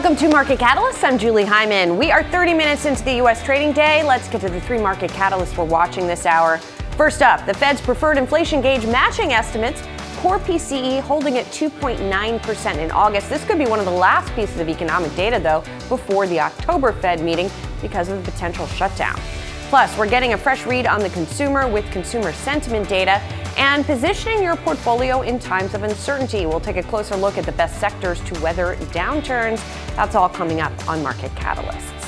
Welcome to Market Catalyst. I'm Julie Hyman. We are 30 minutes into the U.S. trading day. Let's get to the three market catalysts we're watching this hour. First up, the Fed's preferred inflation gauge matching estimates. Core PCE holding at 2.9% in August. This could be one of the last pieces of economic data, though, before the October Fed meeting because of the potential shutdown. Plus, we're getting a fresh read on the consumer with consumer sentiment data and positioning your portfolio in times of uncertainty. We'll take a closer look at the best sectors to weather downturns. That's all coming up on Market Catalysts.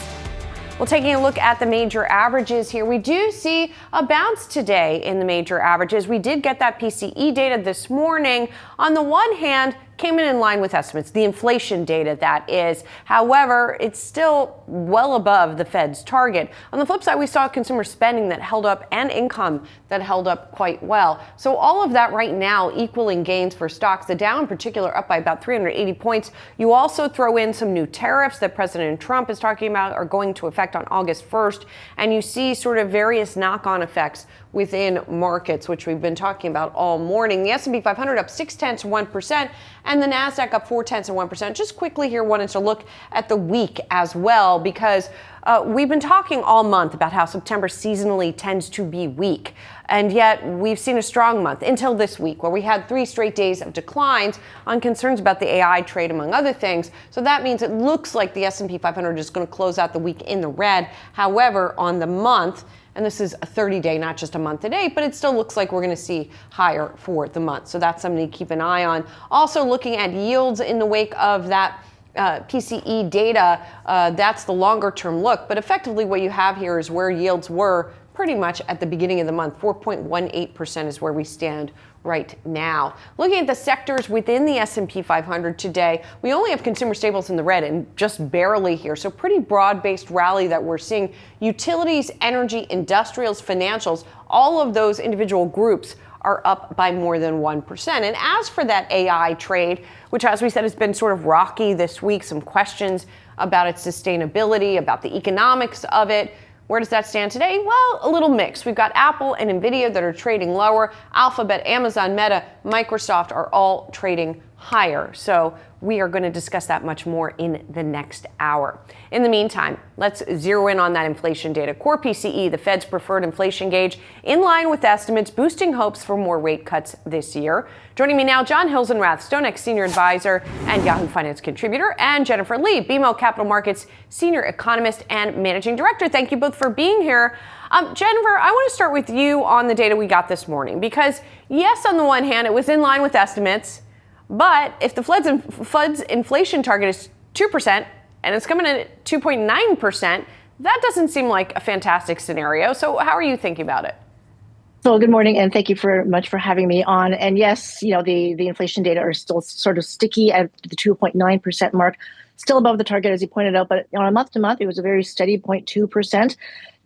Well, taking a look at the major averages here, we do see a bounce today in the major averages. We did get that PCE data this morning. On the one hand, came in line with estimates, the inflation data that is. However, it's still well above the Fed's target. On the flip side, we saw consumer spending that held up and income that held up quite well. So all of that right now equaling gains for stocks. The Dow in particular up by about 380 points. You also throw in some new tariffs that President Trump is talking about are going to affect on August 1st. And you see sort of various knock-on effects within markets, which we've been talking about all morning. The S&P 500 up 0.6% and the Nasdaq up 0.4%. Just quickly here, wanted to look at the week as well, because we've been talking all month about how September seasonally tends to be weak. And yet we've seen a strong month until this week, where we had 3 straight days of declines on concerns about the AI trade, among other things. So that means it looks like the S&P 500 is going to close out the week in the red. However, on the month, and this is a 30-day, not just a month to date, but it still looks like we're going to see higher for the month. So that's something to keep an eye on. Also looking at yields in the wake of that PCE data, that's the longer term look. But effectively what you have here is where yields were pretty much at the beginning of the month. 4.18% is where we stand right now. Looking at the sectors within the S&P 500 today, we only have consumer staples in the red and just barely here. So pretty broad-based rally that we're seeing. Utilities, energy, industrials, financials, all of those individual groups are up by more than 1%. And as for that AI trade, which, as we said, has been sort of rocky this week, some questions about its sustainability, about the economics of it. Where does that stand today? Well, a little mixed. We've got Apple and Nvidia that are trading lower. Alphabet, Amazon, Meta, Microsoft are all trading higher. So we are going to discuss that much more in the next hour. In the meantime, let's zero in on that inflation data. Core PCE, the Fed's preferred inflation gauge, in line with estimates, boosting hopes for more rate cuts this year. Joining me now, John Hilsenrath, StoneX Senior Advisor and Yahoo Finance contributor, and Jennifer Lee, BMO Capital Markets Senior Economist and Managing Director. Thank you both for being here. Jennifer, I want to start with you on the data we got this morning, because yes, on the one hand, it was in line with estimates. But if the Fed's inflation target is 2% and it's coming in at 2.9%, that doesn't seem like a fantastic scenario. So how are you thinking about it? So good morning, and thank you very much for having me on. And yes, the inflation data are still sort of sticky at the 2.9% mark, still above the target, as you pointed out. But on a month to month, it was a very steady 0.2%.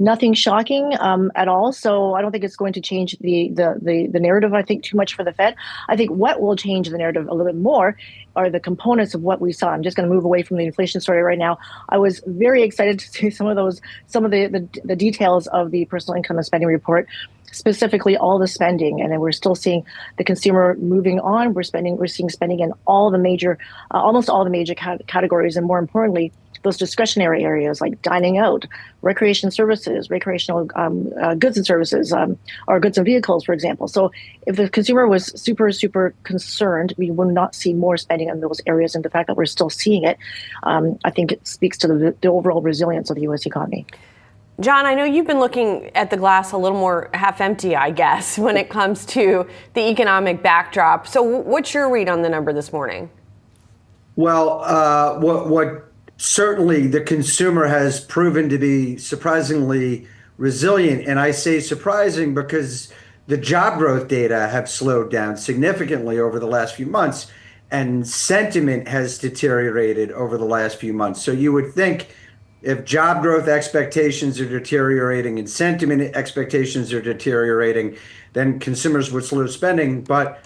Nothing shocking at all. So I don't think it's going to change the narrative, I think, too much for the Fed. I think what will change the narrative a little bit more are the components of what we saw. I'm just going to move away from the inflation story right now. I was very excited to see some of the details of the personal income and spending report, specifically all the spending. And then we're still seeing the consumer moving on. We're seeing spending in all the major, almost all the major categories. And more importantly, those discretionary areas like dining out, recreational goods and services, or goods and vehicles, for example. So if the consumer was super concerned, we will not see more spending in those areas. And the fact that we're still seeing it, I think it speaks to the overall resilience of the U.S. economy. John, I know you've been looking at the glass a little more half empty, I guess, when it comes to the economic backdrop. So what's your read on the number this morning? Well, what certainly the consumer has proven to be surprisingly resilient. And I say surprising because the job growth data have slowed down significantly over the last few months, and sentiment has deteriorated over the last few months. So you would think if job growth expectations are deteriorating and sentiment expectations are deteriorating, then consumers would slow spending. But,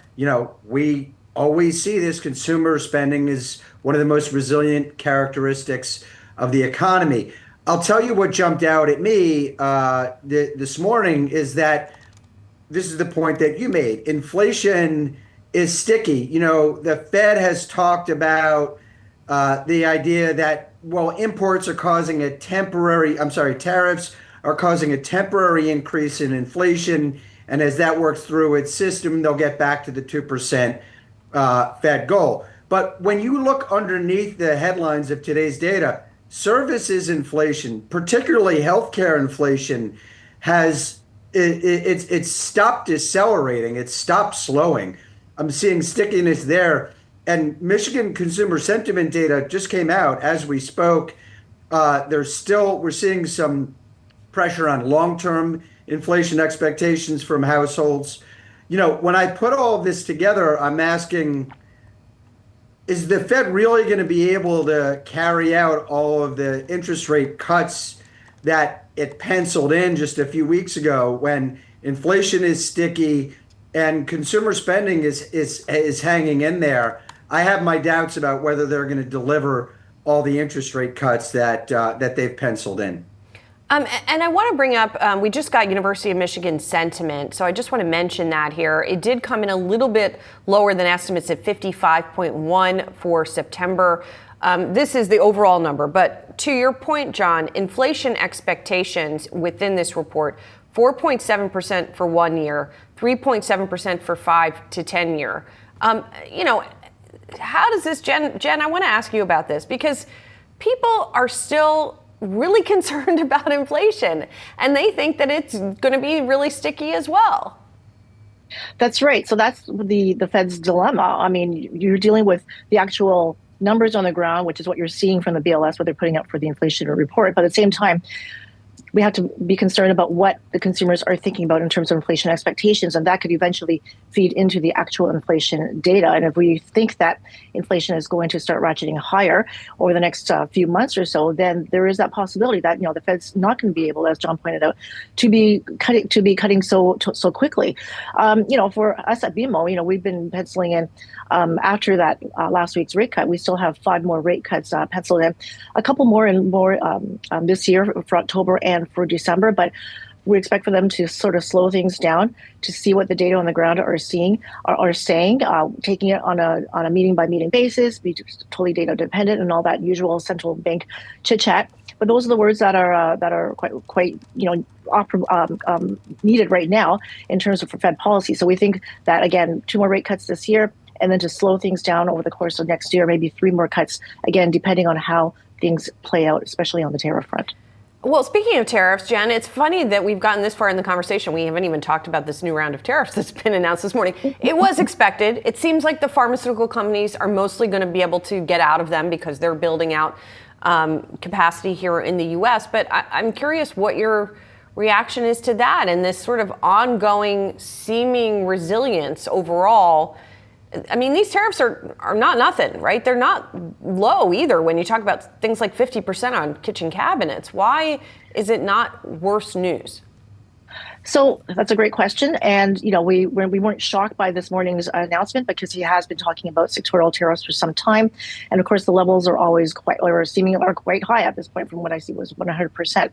we always see this. Consumer spending is one of the most resilient characteristics of the economy. I'll tell you what jumped out at me this morning is that this is the point that you made. Inflation is sticky. The Fed has talked about the idea that, well, tariffs are causing a temporary increase in inflation. And as that works through its system, they'll get back to the 2% Fed goal. But when you look underneath the headlines of today's data, services inflation, particularly healthcare inflation, it's stopped decelerating. It's stopped slowing. I'm seeing stickiness there. And Michigan consumer sentiment data just came out as we spoke. We're seeing some pressure on long-term inflation expectations from households. When I put all of this together, I'm asking, is the Fed really going to be able to carry out all of the interest rate cuts that it penciled in just a few weeks ago when inflation is sticky and consumer spending is hanging in there? I have my doubts about whether they're going to deliver all the interest rate cuts that they've penciled in. And I want to bring up, we just got University of Michigan sentiment, so I just want to mention that here. It did come in a little bit lower than estimates at 55.1 for September. This is the overall number, but to your point, John, inflation expectations within this report, 4.7% for 1 year, 3.7% for 5 to 10 year. How does this, Jen, I want to ask you about this because people are still really concerned about inflation and they think that it's going to be really sticky as well. That's right. So that's the Fed's dilemma. I mean, you're dealing with the actual numbers on the ground, which is what you're seeing from the BLS, what they're putting out for the inflation report. But at the same time, we have to be concerned about what the consumers are thinking about in terms of inflation expectations, and that could eventually feed into the actual inflation data. And if we think that inflation is going to start ratcheting higher over the next few months or so, then there is that possibility that the Fed's not going to be able, as John pointed out, to be cutting so quickly. For us at BMO, we've been penciling in after that last week's rate cut. We still have 5 more rate cuts penciled in, a couple more this year for October and for December, but we expect for them to sort of slow things down to see what the data on the ground are saying, taking it on a meeting by meeting basis, be totally data dependent, and all that usual central bank chit chat. But those are the words that are quite needed right now in terms of Fed policy. So we think that again, 2 more rate cuts this year, and then to slow things down over the course of next year, maybe 3 more cuts, again, depending on how things play out, especially on the tariff front. Well, speaking of tariffs, Jen, it's funny that we've gotten this far in the conversation. We haven't even talked about this new round of tariffs that's been announced this morning. It was expected. It seems like the pharmaceutical companies are mostly going to be able to get out of them because they're building out capacity here in the U.S. But I'm curious what your reaction is to that and this sort of ongoing seeming resilience overall. I mean, these tariffs are not nothing, right? They're not low either when you talk about things like 50% on kitchen cabinets. Why is it not worse news? So that's a great question. And, we weren't shocked by this morning's announcement because he has been talking about sectoral tariffs for some time. And of course, the levels are always quite high at this point from what I see was 100%.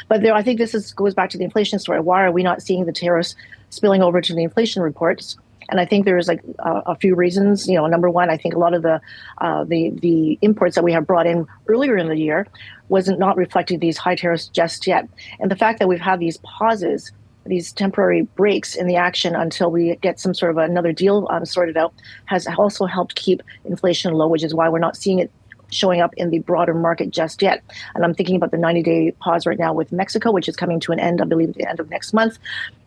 But I think this goes back to the inflation story. Why are we not seeing the tariffs spilling over to the inflation reports? And I think there's a few reasons. Number one, I think a lot of the imports that we have brought in earlier in the year wasn't not reflecting these high tariffs just yet. And the fact that we've had these pauses, these temporary breaks in the action until we get some sort of another deal sorted out has also helped keep inflation low, which is why we're not seeing it showing up in the broader market just yet. And I'm thinking about the 90-day pause right now with Mexico, which is coming to an end, I believe, at the end of next month.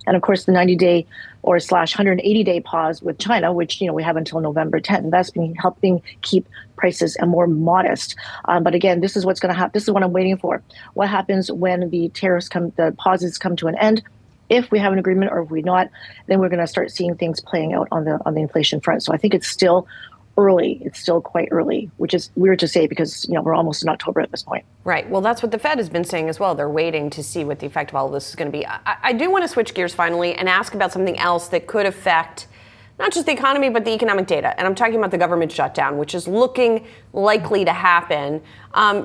And of course, the 90-day or / 180-day pause with China, which we have until November 10th. That's been helping keep prices more modest. But again, this is what's going to happen. This is what I'm waiting for. What happens when the pauses come to an end? If we have an agreement or if we not, then we're going to start seeing things playing out on the inflation front. So I think it's still early. It's still quite early, which is weird to say because we're almost in October at this point. Right. Well, that's what the Fed has been saying as well. They're waiting to see what the effect of all of this is going to be. I do want to switch gears finally and ask about something else that could affect not just the economy, but the economic data. And I'm talking about the government shutdown, which is looking likely to happen.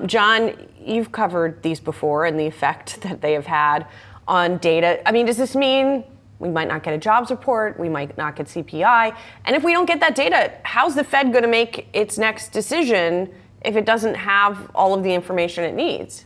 John, you've covered these before and the effect that they have had on data. I mean, does this mean we might not get a jobs report, we might not get CPI? And if we don't get that data, how's the Fed going to make its next decision if it doesn't have all of the information it needs?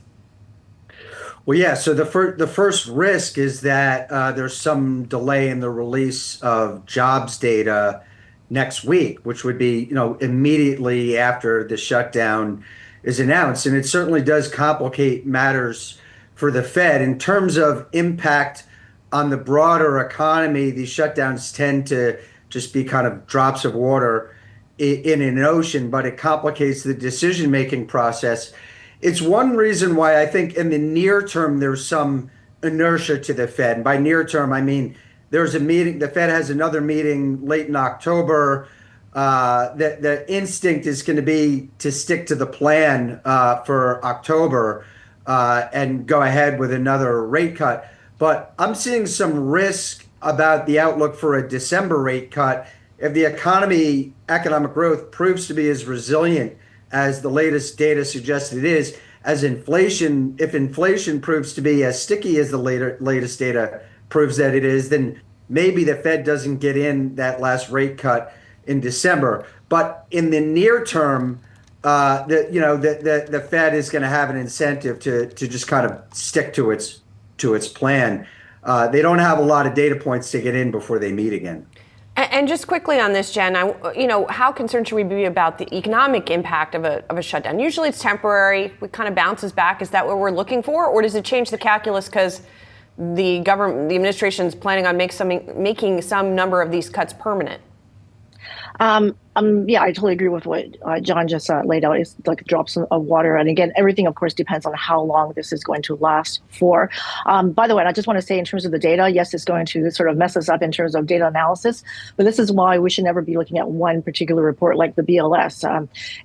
Well, yeah. So the first risk is that there's some delay in the release of jobs data next week, which would be, immediately after the shutdown is announced, and it certainly does complicate matters for the Fed in terms of impact on the broader economy. These shutdowns tend to just be kind of drops of water in an ocean, but it complicates the decision-making process. It's one reason why I think in the near term there's some inertia to the Fed. And by near term, I mean there's a meeting. The Fed has another meeting late in October. The instinct is going to be to stick to the plan for October and go ahead with another rate cut. But I'm seeing some risk about the outlook for a December rate cut if the economic growth proves to be as resilient as the latest data suggests it is, if inflation proves to be as sticky as the latest data proves that it is, then maybe the Fed doesn't get in that last rate cut in December. But in the near term, the Fed is going to have an incentive to just kind of stick to its plan. They don't have a lot of data points to get in before they meet again. And just quickly on this, Jen, how concerned should we be about the economic impact of a shutdown? Usually it's temporary, it kind of bounces back. Is that what we're looking for? Or does it change the calculus because the administration is planning on making some number of these cuts permanent? Yeah, I totally agree with what John just laid out. It's like drops of water. And again, everything, of course, depends on how long this is going to last for. By the way, I just want to say in terms of the data, yes, it's going to sort of mess us up in terms of data analysis. But this is why we should never be looking at one particular report like the BLS.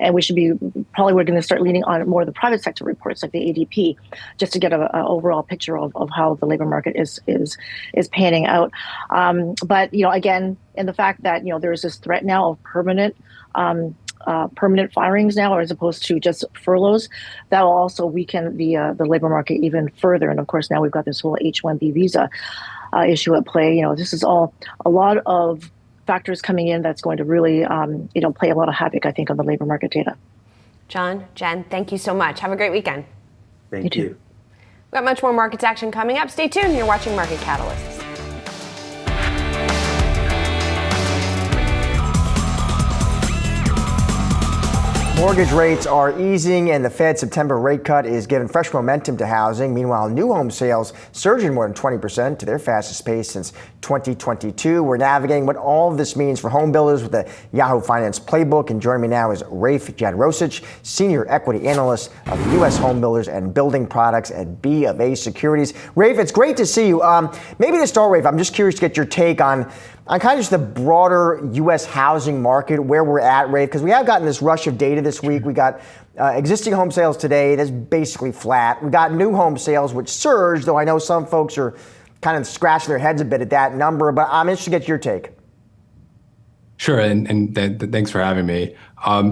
And we're going to start leaning on more of the private sector reports like the ADP, just to get an overall picture of how the labor market is panning out. But, again, and the fact that, there's this threat now of permanent firings now, or as opposed to just furloughs, that will also weaken the labor market even further. And of course, now we've got this whole H-1B visa issue at play. This is all a lot of factors coming in that's going to really, play a lot of havoc, I think, on the labor market data. John, Jen, thank you so much. Have a great weekend. Thank you. We've got much more markets action coming up. Stay tuned. You're watching Market Catalysts. Mortgage rates are easing, and the Fed's September rate cut is giving fresh momentum to housing. Meanwhile, new home sales surging more than 20% to their fastest pace since 2022. We're navigating what all of this means for home builders with the Yahoo Finance playbook. And joining me now is Rafe Jadrosich, Senior Equity Analyst of the U.S. Home Builders and Building Products at B of A Securities. Rafe, it's great to see you. Maybe to start, Rafe, I'm just curious to get your take on kind of just the broader U.S. housing market, where we're at, Rafe, because we have gotten this rush of data this week. We got existing home sales today that's basically flat. We got new home sales, which surged, though I know some folks are kind of scratching their heads a bit at that number, but I'm interested to get your take. Sure, and thanks for having me.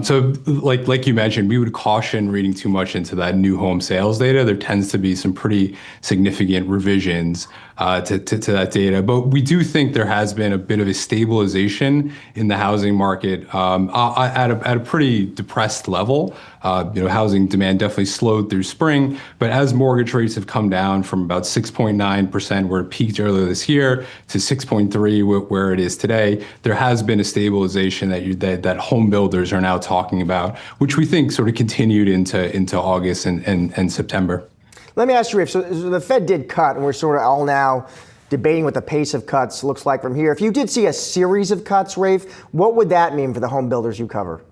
So like you mentioned, we would caution reading too much into that new home sales data. There tends to be some pretty significant revisions to that data. But we do think there has been a bit of a stabilization in the housing market at a pretty depressed level. Housing demand definitely slowed through spring, but as mortgage rates have come down from about 6.9% where it peaked earlier this year to 6.3% where it is today, there has been a stabilization that home builders are now talking about, which we think sort of continued into August and September. Let me ask you, Rafe, so the Fed did cut, and we're sort of all now debating what the pace of cuts looks like from here. If you did see a series of cuts, Rafe, what would that mean for the home builders you cover?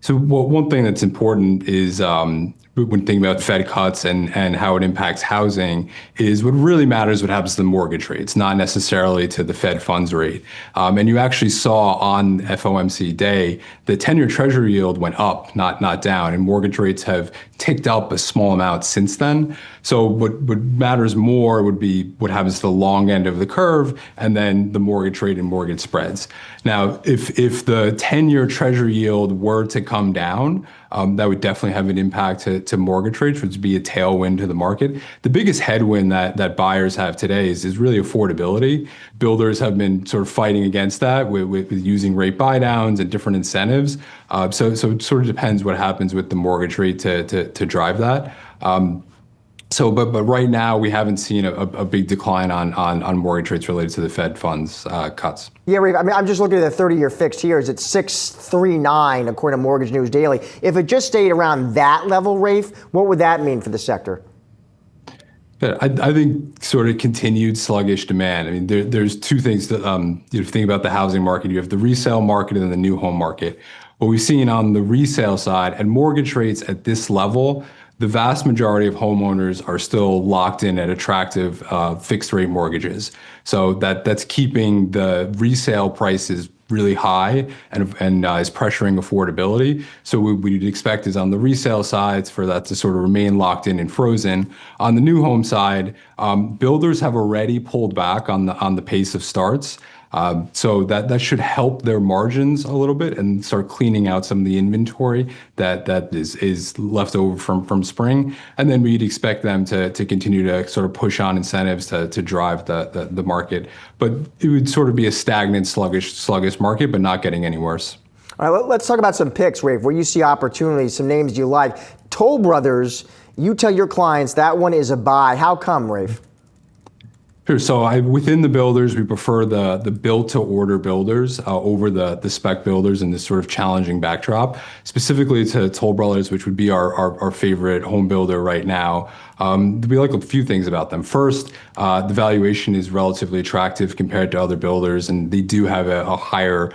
So one thing that's important is when thinking about Fed cuts and how it impacts housing is what really matters what happens to the mortgage rates, not necessarily to the Fed funds rate. And you actually saw on FOMC day, the 10-year Treasury yield went up, not down, and mortgage rates have ticked up a small amount since then. So what matters more would be what happens to the long end of the curve and then the mortgage rate and mortgage spreads. Now, if the 10-year Treasury yield were to come down, that would definitely have an impact to mortgage rates, which would be a tailwind to the market. The biggest headwind that buyers have today is really affordability. Builders have been sort of fighting against that with using rate buy downs and different incentives. So it sort of depends what happens with the mortgage rate to drive that. But right now we haven't seen a big decline on mortgage rates related to the Fed funds cuts. Yeah, Rafe, I mean, I'm just looking at the 30-year fixed here. It's at 6.39 according to Mortgage News Daily. If it just stayed around that level, Rafe, what would that mean for the sector? I think sort of continued sluggish demand. I mean, there's two things that you think about the housing market. You have the resale market and the new home market. What we've seen on the resale side and mortgage rates at this level, the vast majority of homeowners are still locked in at attractive fixed rate mortgages. So that's keeping the resale prices really high and is pressuring affordability. So what we'd expect is on the resale sides for that to sort of remain locked in and frozen. On the new home side, builders have already pulled back on the pace of starts. So that should help their margins a little bit and start cleaning out some of the inventory that is left over from spring. And then we'd expect them to continue to sort of push on incentives to drive the market. But it would sort of be a stagnant, sluggish market, but not getting any worse. All right, let's talk about some picks, Rafe, where you see opportunities, some names you like. Toll Brothers, you tell your clients that one is a buy. How come, Rafe? Sure. So within the builders, we prefer the build-to-order builders over the spec builders in this sort of challenging backdrop, specifically to Toll Brothers, which would be our favorite home builder right now. We like a few things about them. First, the valuation is relatively attractive compared to other builders, and they do have a higher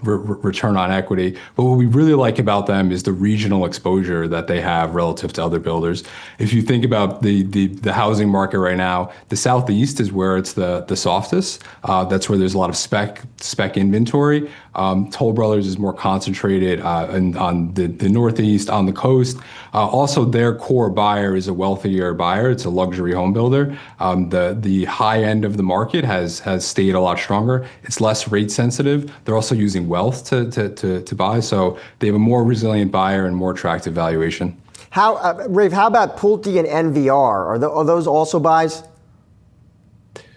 return on equity. But what we really like about them is the regional exposure that they have relative to other builders. If you think about the housing market right now, the Southeast is where it's the softest. That's where there's a lot of spec inventory. Toll Brothers is more concentrated on the Northeast, on the coast. Also, their core buyer is a wealthier buyer. It's a luxury home builder. The high end of the market has stayed a lot stronger. It's less rate sensitive. They're also using wealth to buy, so they have a more resilient buyer and more attractive valuation. Rafe, how about Pulte and NVR? Are those also buys?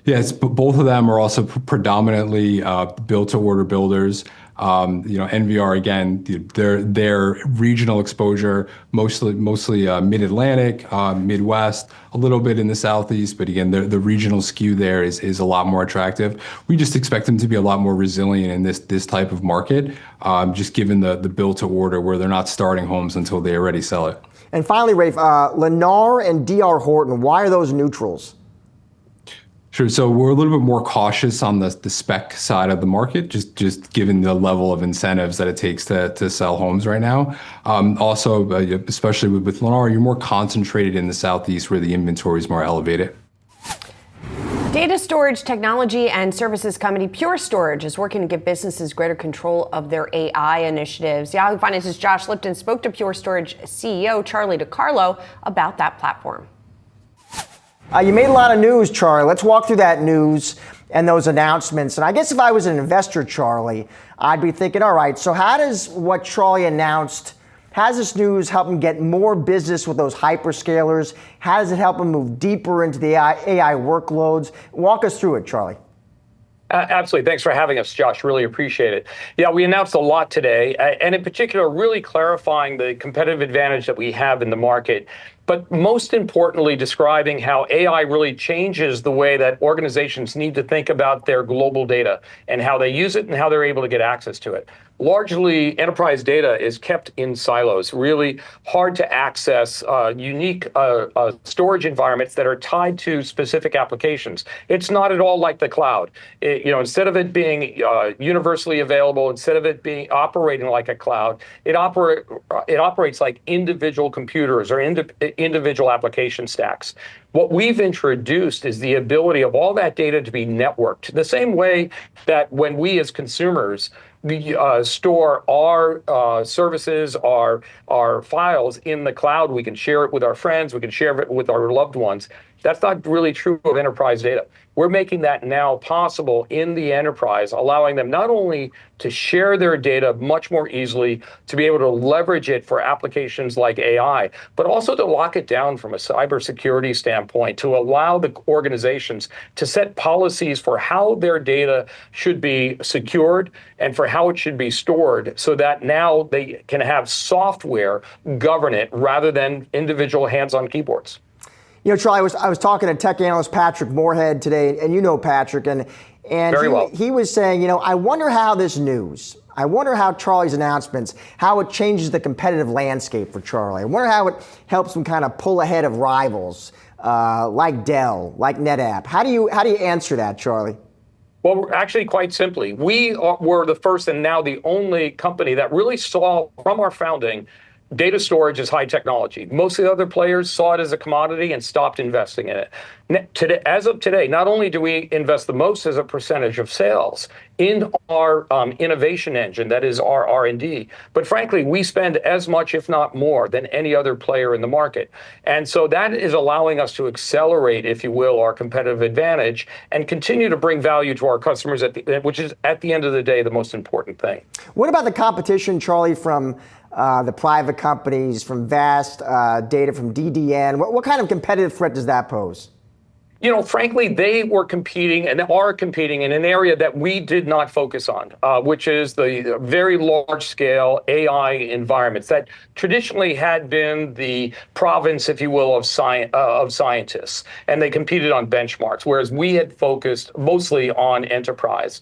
Yes, both of them are also predominantly built-to-order builders. NVR again, their regional exposure mostly Mid-Atlantic, Midwest, a little bit in the Southeast, but again, the regional skew there is a lot more attractive. We just expect them to be a lot more resilient in this type of market, just given the built-to-order where they're not starting homes until they already sell it. And finally, Rafe, Lennar and D.R. Horton, why are those neutrals? Sure. So we're a little bit more cautious on the spec side of the market, just given the level of incentives that it takes to sell homes right now. Also, especially with Lennar, you're more concentrated in the Southeast where the inventory is more elevated. Data storage technology and services company Pure Storage is working to give businesses greater control of their AI initiatives. Yahoo Finance's Josh Lipton spoke to Pure Storage CEO Charlie DiCarlo about that platform. You made a lot of news, Charlie. Let's walk through that news and those announcements. And I guess if I was an investor, Charlie, I'd be thinking, all right, so how does what Charlie announced, how does this news help him get more business with those hyperscalers? How does it help him move deeper into the AI workloads? Walk us through it, Charlie. Absolutely. Thanks for having us, Josh. Really appreciate it. Yeah, we announced a lot today, and in particular, really clarifying the competitive advantage that we have in the market, but most importantly, describing how AI really changes the way that organizations need to think about their global data and how they use it and how they're able to get access to it. Largely, enterprise data is kept in silos, really hard to access, unique storage environments that are tied to specific applications. It's not at all like the cloud. Instead of it being universally available, instead of it being operating like a cloud, it operates like individual computers or individual application stacks. What we've introduced is the ability of all that data to be networked, the same way that when we as consumers we store our services, our files in the cloud. We can share it with our friends. We can share it with our loved ones. That's not really true of enterprise data. We're making that now possible in the enterprise, allowing them not only to share their data much more easily, to be able to leverage it for applications like AI, but also to lock it down from a cybersecurity standpoint, to allow the organizations to set policies for how their data should be secured and for how it should be stored, so that now they can have software govern it rather than individual hands-on keyboards. You know, Charlie, I was talking to tech analyst Patrick Moorhead today, and you know Patrick, and Very well. he was saying, you know, I wonder how this news, I wonder how Charlie's announcements, how it changes the competitive landscape for Charlie. I wonder how it helps him kind of pull ahead of rivals like Dell, like NetApp. How do you answer that, Charlie? Well, actually, quite simply, we were the first and now the only company that really saw from our founding data storage is high technology. Most of the other players saw it as a commodity and stopped investing in it. Today, as of today, not only do we invest the most as a percentage of sales in our innovation engine, that is our R&D, but frankly, we spend as much, if not more, than any other player in the market. And so that is allowing us to accelerate, if you will, our competitive advantage and continue to bring value to our customers, which is, at the end of the day, the most important thing. What about the competition, Charlie, from the private companies, from Vast Data, from DDN? What kind of competitive threat does that pose? You know, frankly, they were competing and are competing in an area that we did not focus on, which is the very large-scale AI environments that traditionally had been the province, if you will, of scientists, and they competed on benchmarks, whereas we had focused mostly on enterprise.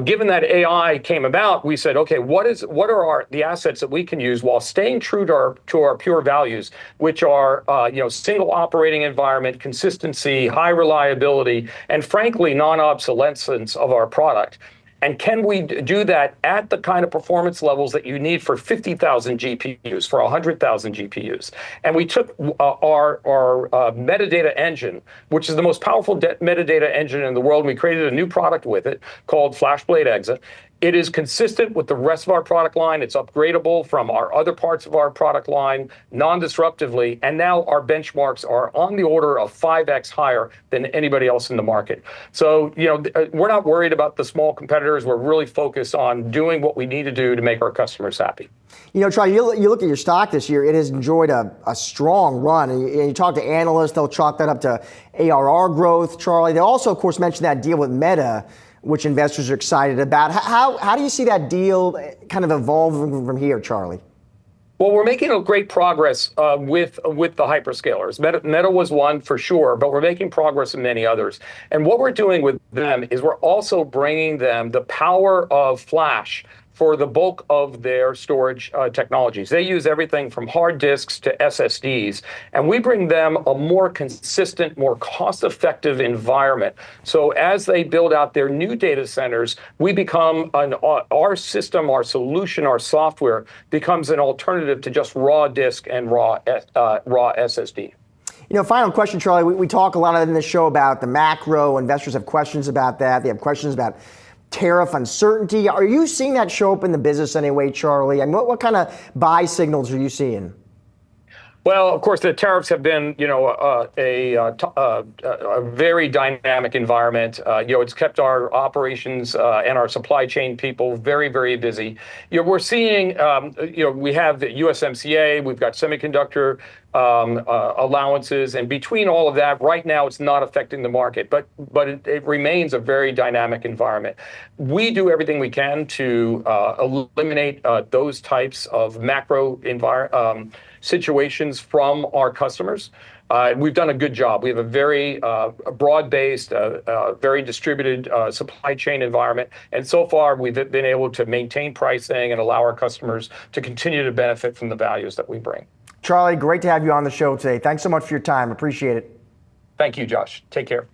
Given that AI came about, we said, okay, what are the assets that we can use while staying true to our pure values, which are single operating environment, consistency, high reliability, and frankly, non-obsolescence of our product. And can we do that at the kind of performance levels that you need for 50,000 GPUs, for 100,000 GPUs? And we took our metadata engine, which is the most powerful metadata engine in the world, and we created a new product with it called FlashBlade Exa. It is consistent with the rest of our product line. It's upgradable from our other parts of our product line non-disruptively. And now our benchmarks are on the order of 5x higher than anybody else in the market. So, we're not worried about the small competitors. We're really focused on doing what we need to do to make our customers happy. You know, Charlie, you look at your stock this year, it has enjoyed a strong run. And you talk to analysts, they'll chalk that up to ARR growth, Charlie. They also, of course, mentioned that deal with Meta, which investors are excited about. How do you see that deal kind of evolving from here, Charlie? Well, we're making a great progress with the hyperscalers. Meta was one for sure, but we're making progress in many others. And what we're doing with them is we're also bringing them the power of flash for the bulk of their storage technologies. They use everything from hard disks to SSDs, and we bring them a more consistent, more cost-effective environment. So as they build out their new data centers, we become our system, our solution, our software becomes an alternative to just raw disk and raw SSD. You know, final question, Charlie. We talk a lot in this show about the macro. Investors have questions about that. They have questions about tariff uncertainty. Are you seeing that show up in the business anyway, Charlie? I mean, what kind of buy signals are you seeing? Well, of course, the tariffs have been, a very dynamic environment. It's kept our operations and our supply chain people very, very busy. We're seeing, we have the USMCA, we've got semiconductor allowances, and between all of that, right now, it's not affecting the market, but it remains a very dynamic environment. We do everything we can to eliminate those types of macro situations from our customers. We've done a good job. We have a very broad-based, very distributed supply chain environment. And so far, we've been able to maintain pricing and allow our customers to continue to benefit from the values that we bring. Charlie, great to have you on the show today. Thanks so much for your time. Appreciate it. Thank you, Josh. Take care.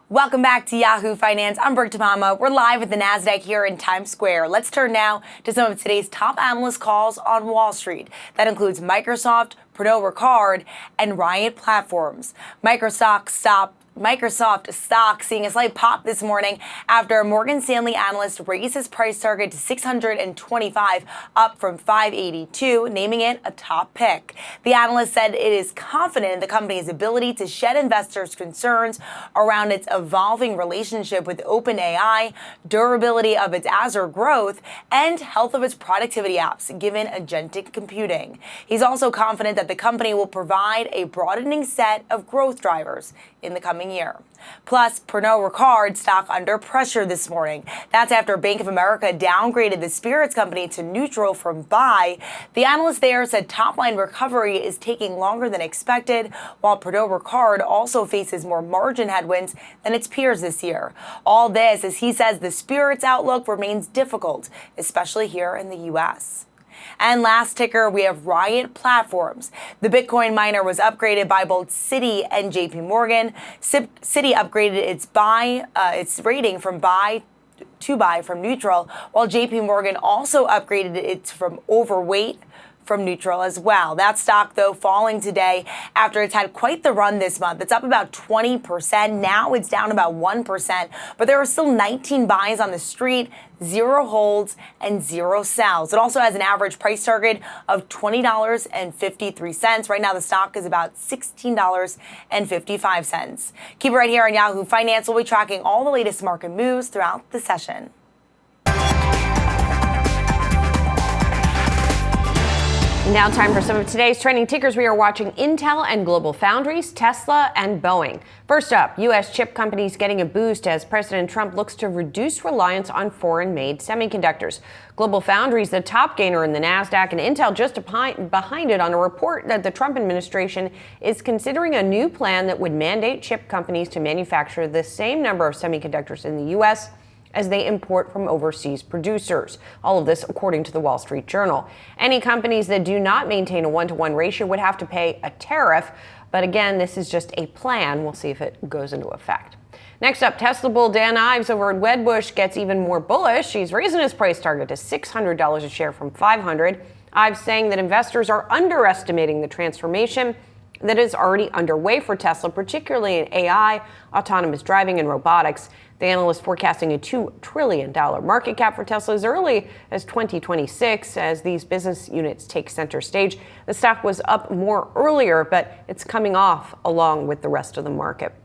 Welcome back to Yahoo Finance. I'm Brooke DeMama. We're live at the NASDAQ here in Times Square. Let's turn now to some of today's top analyst calls on Wall Street. That includes Microsoft, Pernod Ricard, and Riot Platforms. Microsoft stopped Microsoft stock seeing a slight pop this morning after a Morgan Stanley analyst raised his price target to $625, up from $582, naming it a top pick. The analyst said it is confident in the company's ability to shed investors' concerns around its evolving relationship with OpenAI, durability of its Azure growth, and health of its productivity apps, given agentic computing. He's also confident that the company will provide a broadening set of growth drivers in the coming year. Plus, Pernod Ricard stock under pressure this morning. That's after Bank of America downgraded the spirits company to neutral from buy. The analyst there said top-line recovery is taking longer than expected, while Pernod Ricard also faces more margin headwinds than its peers this year. All this as he says the spirits outlook remains difficult, especially here in the U.S. And last ticker, we have Riot Platforms. The Bitcoin miner was upgraded by both Citi and JP Morgan. Citi upgraded its rating from buy from neutral, while JP Morgan also upgraded it from overweight from neutral as well. That stock, though, falling today after it's had quite the run this month. It's up about 20%. Now it's down about 1%, but there are still 19 buys on the street, 0 holds, and 0 sells. It also has an average price target of $20.53. Right now, the stock is about $16.55. Keep it right here on Yahoo Finance. We'll be tracking all the latest market moves throughout the session. Now time for some of today's trending tickers. We are watching Intel and Global Foundries, Tesla, and Boeing. First up, U.S. chip companies getting a boost as President Trump looks to reduce reliance on foreign-made semiconductors. Global Foundries, the top gainer in the NASDAQ, and Intel just behind it on a report that the Trump administration is considering a new plan that would mandate chip companies to manufacture the same number of semiconductors in the U.S. as they import from overseas producers. All of this according to the Wall Street Journal. Any companies that do not maintain a 1-to-1 ratio would have to pay a tariff. But again, this is just a plan. We'll see if it goes into effect. Next up, Tesla bull Dan Ives over at Wedbush gets even more bullish. He's raising his price target to $600 a share from $500. Ives saying that investors are underestimating the transformation that is already underway for Tesla, particularly in AI, autonomous driving, and robotics. The analyst forecasting a $2 trillion market cap for Tesla as early as 2026 as these business units take center stage. The stock was up more earlier, but it's coming off along with the rest of the market.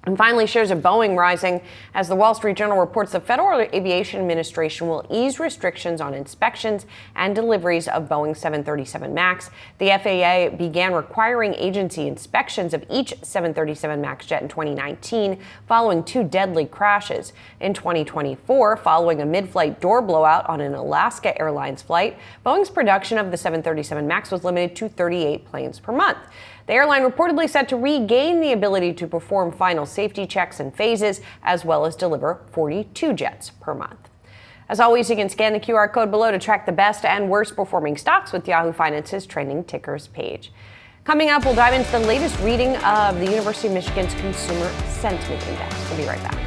And finally, shares of Boeing rising as the Wall Street Journal reports the Federal Aviation Administration will ease restrictions on inspections and deliveries of Boeing 737 MAX. The FAA began requiring agency inspections of each 737 MAX jet in 2019, following 2 deadly crashes. In 2024, following a mid-flight door blowout on an Alaska Airlines flight, Boeing's production of the 737 MAX was limited to 38 planes per month. The airline reportedly set to regain the ability to perform final safety checks and phases, as well as deliver 42 jets per month. As always, you can scan the QR code below to track the best and worst performing stocks with Yahoo Finance's trending tickers page. Coming up, we'll dive into the latest reading of the University of Michigan's Consumer Sentiment Index. We'll be right back.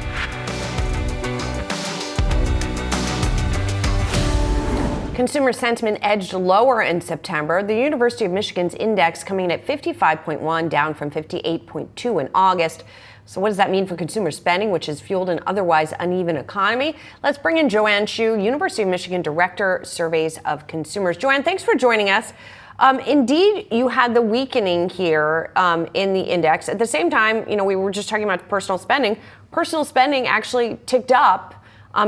Consumer sentiment edged lower in September. The University of Michigan's index coming in at 55.1, down from 58.2 in August. So what does that mean for consumer spending, which has fueled an otherwise uneven economy? Let's bring in Joanne Shu, University of Michigan Director, Surveys of Consumers. Joanne, thanks for joining us. Indeed, you had the weakening here in the index. At the same time, we were just talking about personal spending. Personal spending actually ticked up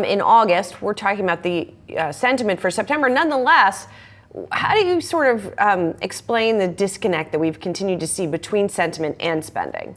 in August. We're talking about the sentiment for September. Nonetheless, how do you sort of explain the disconnect that we've continued to see between sentiment and spending?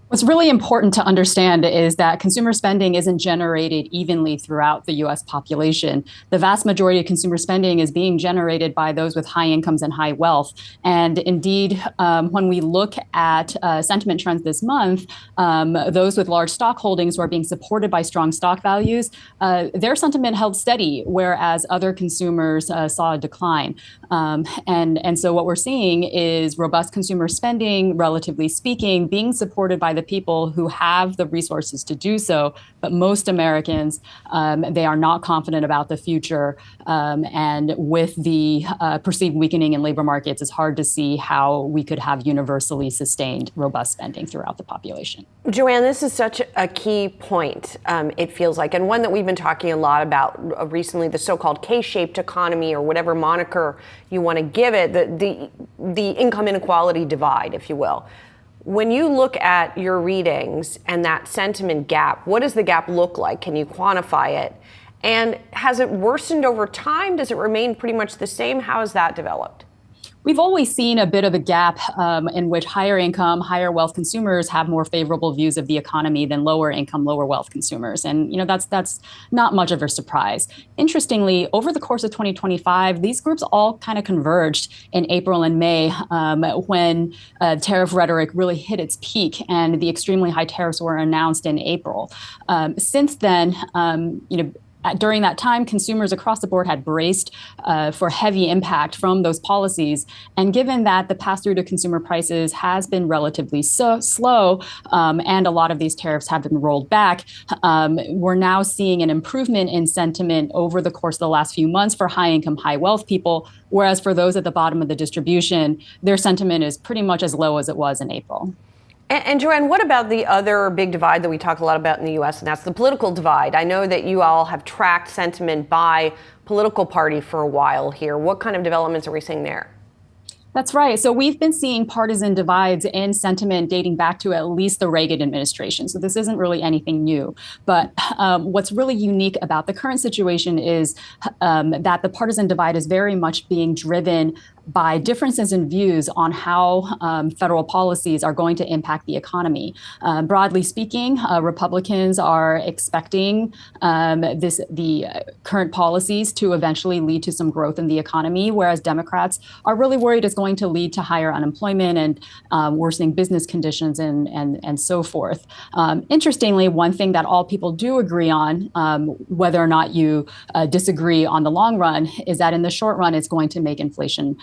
What's really important to understand is that consumer spending isn't generated evenly throughout the U.S. population. The vast majority of consumer spending is being generated by those with high incomes and high wealth. And indeed, when we look at sentiment trends this month, those with large stock holdings who are being supported by strong stock values, their sentiment held steady, whereas other consumers saw a decline. And so what we're seeing is robust consumer spending, relatively speaking, being supported by the the people who have the resources to do so. But most Americans, they are not confident about the future. And with the perceived weakening in labor markets, it's hard to see how we could have universally sustained robust spending throughout the population. Joanne, this is such a key point, it feels like, and one that we've been talking a lot about recently, the so-called K-shaped economy, or whatever moniker you want to give it, the income inequality divide, if you will. When you look at your readings and that sentiment gap, what does the gap look like? Can you quantify it? And has it worsened over time? Does it remain pretty much the same? How has that developed? We've always seen a bit of a gap in which higher income, higher wealth consumers have more favorable views of the economy than lower income, lower wealth consumers. And that's not much of a surprise. Interestingly, over the course of 2025, these groups all kind of converged in April and May when tariff rhetoric really hit its peak and the extremely high tariffs were announced in April. Since then, during that time, consumers across the board had braced for heavy impact from those policies. And given that the pass-through to consumer prices has been relatively slow, and a lot of these tariffs have been rolled back, we're now seeing an improvement in sentiment over the course of the last few months for high-income, high-wealth people, whereas for those at the bottom of the distribution, their sentiment is pretty much as low as it was in April. And Joanne, what about the other big divide that we talk a lot about in the U.S., and that's the political divide? I know that you all have tracked sentiment by political party for a while here. What kind of developments are we seeing there? That's right. So we've been seeing partisan divides in sentiment dating back to at least the Reagan administration. So this isn't really anything new. But what's really unique about the current situation is that the partisan divide is very much being driven by differences in views on how federal policies are going to impact the economy. Broadly speaking, Republicans are expecting the current policies to eventually lead to some growth in the economy, whereas Democrats are really worried it's going to lead to higher unemployment and worsening business conditions and so forth. Interestingly, one thing that all people do agree on, whether or not you disagree on the long run, is that in the short run, it's going to make inflation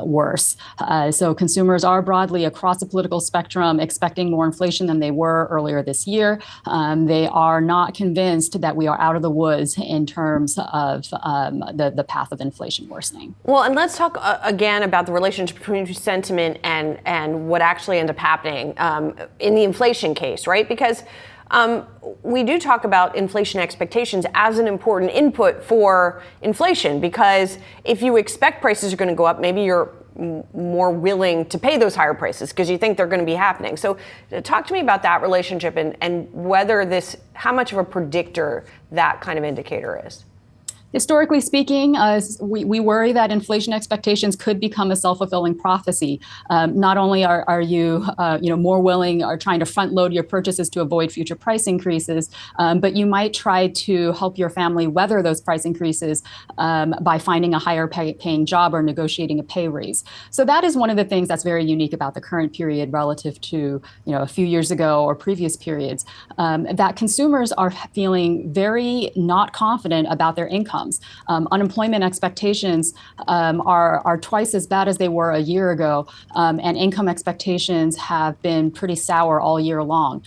worse. So consumers are broadly across the political spectrum expecting more inflation than they were earlier this year. They are not convinced that we are out of the woods in terms of the path of inflation worsening. Well, and let's talk again about the relationship between sentiment and what actually ended up happening in the inflation case, right? Because we do talk about inflation expectations as an important input for inflation, because if you expect prices are going to go up, maybe you're more willing to pay those higher prices because you think they're going to be happening. So talk to me about that relationship and whether how much of a predictor that kind of indicator is. Historically speaking, we worry that inflation expectations could become a self-fulfilling prophecy. Not only are you more willing or trying to front load your purchases to avoid future price increases, but you might try to help your family weather those price increases by finding a higher paying job or negotiating a pay raise. So that is one of the things that's very unique about the current period relative to a few years ago or previous periods, that consumers are feeling very not confident about their income. Unemployment expectations are twice as bad as they were a year ago, and income expectations have been pretty sour all year long.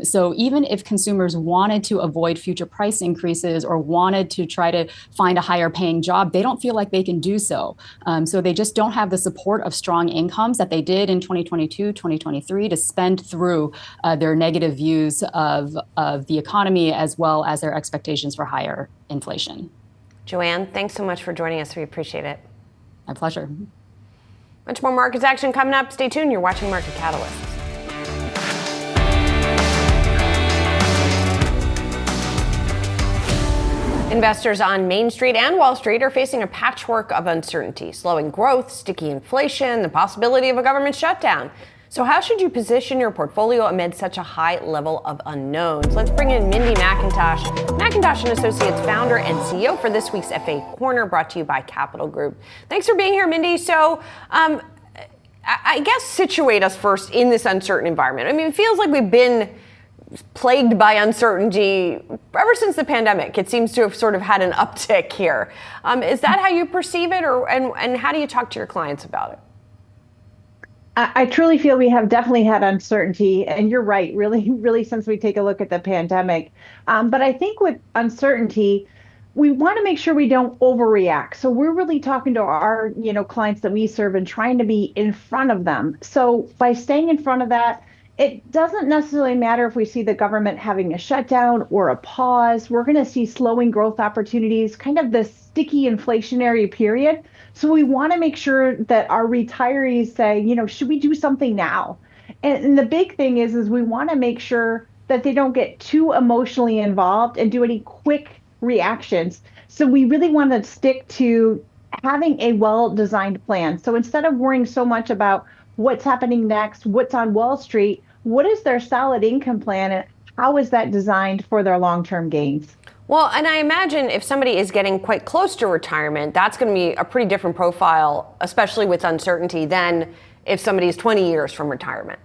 So even if consumers wanted to avoid future price increases or wanted to try to find a higher paying job, they don't feel like they can do so. So they just don't have the support of strong incomes that they did in 2022, 2023 to spend through their negative views of the economy as well as their expectations for higher inflation. Joanne, thanks so much for joining us. We appreciate it. My pleasure. Much more markets action coming up. Stay tuned. You're watching Market Catalyst. Investors on Main Street and Wall Street are facing a patchwork of uncertainty, slowing growth, sticky inflation, the possibility of a government shutdown. So how should you position your portfolio amid such a high level of unknowns? Let's bring in Mindy McIntosh, McIntosh & Associates founder and CEO for this week's FA Corner, brought to you by Capital Group. Thanks for being here, Mindy. So I guess situate us first in this uncertain environment. I mean, it feels like we've been plagued by uncertainty ever since the pandemic. It seems to have sort of had an uptick here. Is that how you perceive it, and how do you talk to your clients about it? I truly feel we have definitely had uncertainty, and you're right, really, really, since we take a look at the pandemic. But I think with uncertainty, we want to make sure we don't overreact. So we're really talking to our, clients that we serve and trying to be in front of them. So by staying in front of that, it doesn't necessarily matter if we see the government having a shutdown or a pause. We're going to see slowing growth opportunities, kind of this sticky inflationary period. So we want to make sure that our retirees say, should we do something now? And the big thing is we want to make sure that they don't get too emotionally involved and do any quick reactions. So we really want to stick to having a well-designed plan. So instead of worrying so much about what's happening next, what's on Wall Street, what is their solid income plan, and how is that designed for their long-term gains? Well, and I imagine if somebody is getting quite close to retirement, that's going to be a pretty different profile, especially with uncertainty, than if somebody is 20 years from retirement.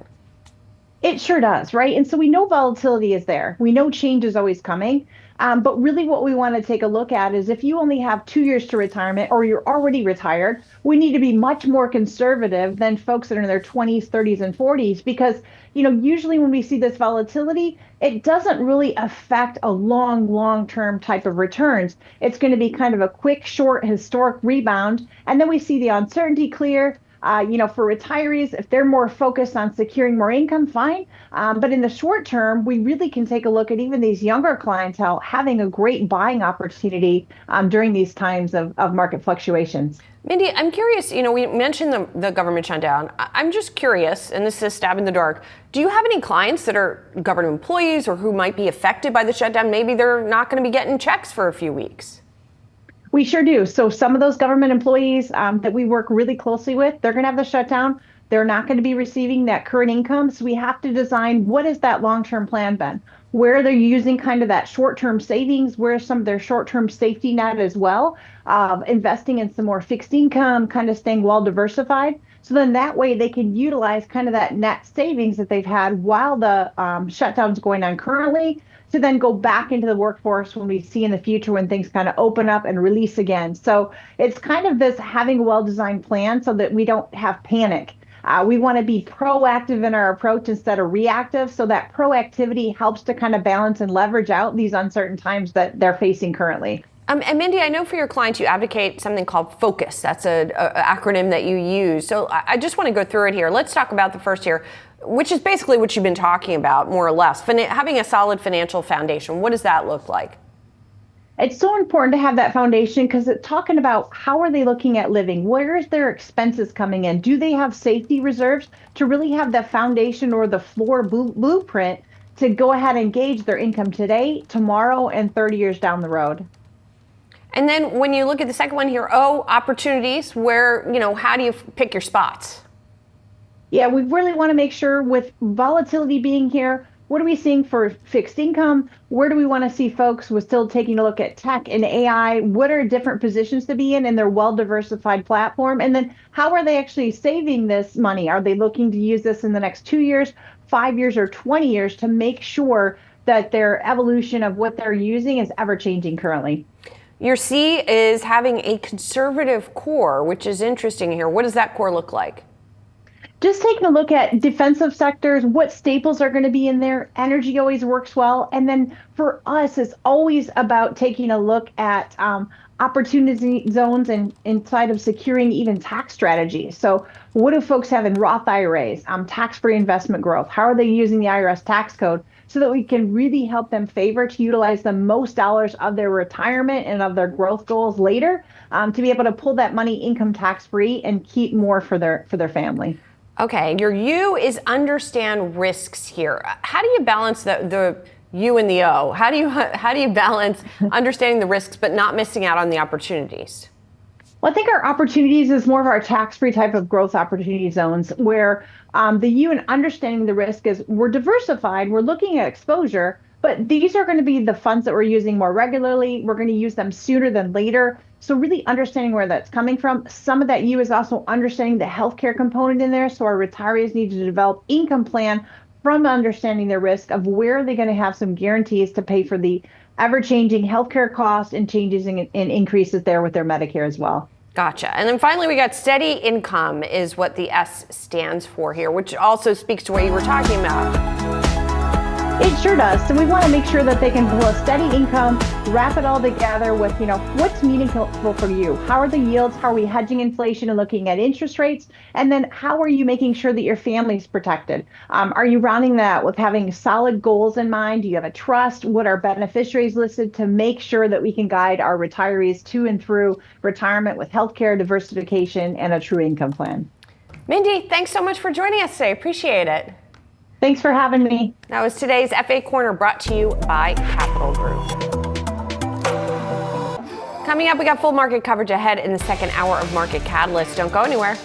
It sure does, right? And so we know volatility is there. We know change is always coming. But really what we want to take a look at is if you only have 2 years to retirement or you're already retired, we need to be much more conservative than folks that are in their 20s, 30s, and 40s, because, usually when we see this volatility, it doesn't really affect a long-term type of returns. It's going to be kind of a quick, short, historic rebound. And then we see the uncertainty clear. For retirees, if they're more focused on securing more income, fine. But in the short term, we really can take a look at even these younger clientele having a great buying opportunity during these times of market fluctuations. Mindy, I'm curious, we mentioned the government shutdown. I'm just curious, and this is a stab in the dark, do you have any clients that are government employees or who might be affected by the shutdown? Maybe they're not going to be getting checks for a few weeks. We sure do. So some of those government employees that we work really closely with, they're going to have the shutdown. They're not going to be receiving that current income. So we have to design what is that long-term plan been? Where they're using kind of that short-term savings, where some of their short-term safety net as well, investing in some more fixed income, kind of staying well diversified. So then that way they can utilize kind of that net savings that they've had while the shutdown's going on currently, to then go back into the workforce when we see in the future when things kind of open up and release again. So it's kind of this having a well-designed plan so that we don't have panic. We want to be proactive in our approach instead of reactive. So that proactivity helps to kind of balance and leverage out these uncertain times that they're facing currently. And Mindy, I know for your clients, you advocate something called FOCUS. That's an acronym that you use. So I just want to go through it here. Let's talk about the first here, which is basically what you've been talking about, more or less. Having a solid financial foundation. What does that look like? It's so important to have that foundation because it's talking about how are they looking at living? Where is their expenses coming in? Do they have safety reserves to really have the foundation or the floor blueprint to go ahead and gauge their income today, tomorrow, and 30 years down the road? And then when you look at the second one here, opportunities, where, how do you pick your spots? Yeah, we really want to make sure with volatility being here, what are we seeing for fixed income? Where do we want to see folks? We're still taking a look at tech and AI. What are different positions to be in their well-diversified platform? And then how are they actually saving this money? Are they looking to use this in the next 2 years, 5 years, or 20 years to make sure that their evolution of what they're using is ever-changing currently? Your C is having a conservative core, which is interesting here. What does that core look like? Just taking a look at defensive sectors, what staples are going to be in there. Energy always works well. And then for us, it's always about taking a look at opportunity zones and inside of securing even tax strategies. So what do folks have in Roth IRAs, tax-free investment growth? How are they using the IRS tax code so that we can really help them favor to utilize the most dollars of their retirement and of their growth goals later to be able to pull that money income tax-free and keep more for their family? Okay, your U is understand risks here. How do you balance the U and the O? How do you balance understanding the risks but not missing out on the opportunities? Well, I think our opportunities is more of our tax-free type of growth opportunity zones where the U and understanding the risk is we're diversified, we're looking at exposure, but these are going to be the funds that we're using more regularly. We're going to use them sooner than later. So really understanding where that's coming from. Some of that U is also understanding the healthcare component in there. So our retirees need to develop income plan from understanding their risk of where are they going to have some guarantees to pay for the ever-changing healthcare costs and changes in increases there with their Medicare as well. Gotcha. And then finally, we got steady income is what the S stands for here, which also speaks to what you were talking about. It sure does. So we want to make sure that they can pull a steady income, wrap it all together with, what's meaningful for you? How are the yields? How are we hedging inflation and looking at interest rates? And then how are you making sure that your family's protected? Are you rounding that with having solid goals in mind? Do you have a trust? What are beneficiaries listed to make sure that we can guide our retirees to and through retirement with healthcare, diversification, and a true income plan? Mindy, thanks so much for joining us today. Appreciate it. Thanks for having me. That was today's FA Corner, brought to you by Capital Group. Coming up, we got full market coverage ahead in the second hour of Market Catalyst. Don't go anywhere.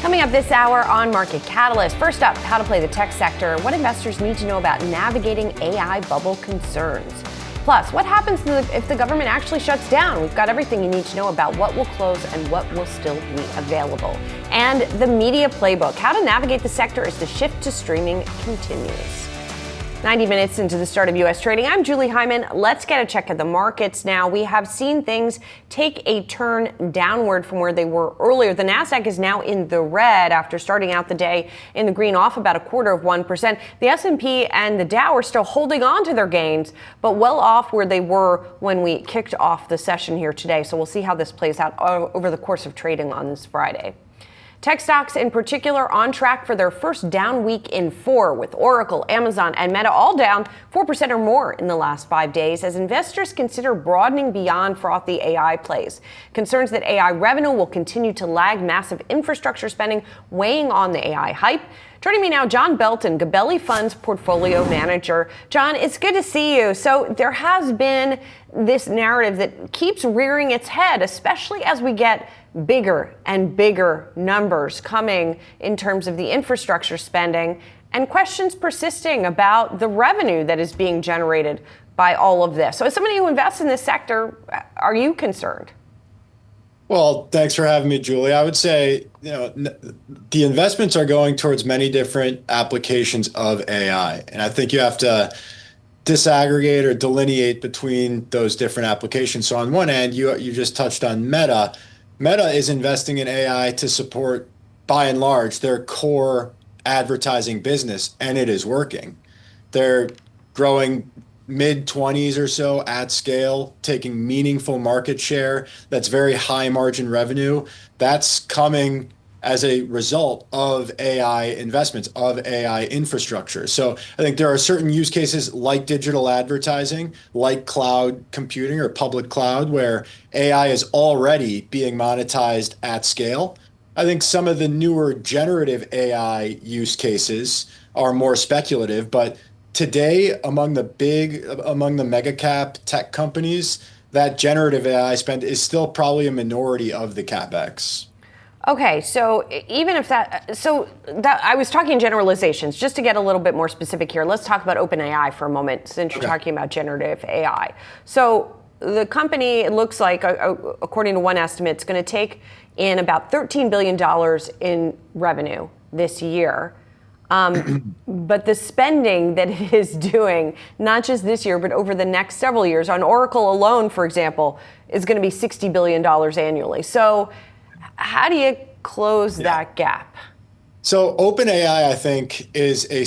Coming up this hour on Market Catalyst. First up, how to play the tech sector, what investors need to know about navigating AI bubble concerns. Plus, what happens if the government actually shuts down? We've got everything you need to know about what will close and what will still be available. And the media playbook, how to navigate the sector as the shift to streaming continues. 90 minutes into the start of U.S. trading, I'm Julie Hyman. Let's get a check at the markets now. We have seen things take a turn downward from where they were earlier. The Nasdaq is now in the red after starting out the day in the green, off about 0.25%. The S&P and the Dow are still holding on to their gains, but well off where they were when we kicked off the session here today. So we'll see how this plays out over the course of trading on this Friday. Tech stocks in particular on track for their first down week in 4, with Oracle, Amazon, and Meta all down 4% or more in the last 5 days as investors consider broadening beyond frothy AI plays. Concerns that AI revenue will continue to lag massive infrastructure spending weighing on the AI hype. Joining me now, John Belton, Gabelli Funds portfolio manager. John, it's good to see you. So there has been this narrative that keeps rearing its head, especially as we get bigger and bigger numbers coming in terms of the infrastructure spending, and questions persisting about the revenue that is being generated by all of this. So as somebody who invests in this sector, are you concerned? Well, thanks for having me, Julie. I would say, the investments are going towards many different applications of AI. And I think you have to disaggregate or delineate between those different applications. So on one end, you just touched on Meta. Meta is investing in AI to support, by and large, their core advertising business, and it is working. They're growing mid-20s or so at scale, taking meaningful market share. That's very high margin revenue. That's coming as a result of AI investments, of AI infrastructure. So I think there are certain use cases like digital advertising, like cloud computing or public cloud, where AI is already being monetized at scale. I think some of the newer generative AI use cases are more speculative, but today, among the mega cap tech companies, that generative AI spend is still probably a minority of the CapEx. Okay, so even if that I was talking generalizations, just to get a little bit more specific here. Let's talk about OpenAI for a moment, since you're talking about generative AI. So the company, it looks like, according to one estimate, it's going to take in about $13 billion in revenue this year. But the spending that it is doing, not just this year, but over the next several years, on Oracle alone, for example, is going to be $60 billion annually. So how do you close that gap? So OpenAI, I think, is a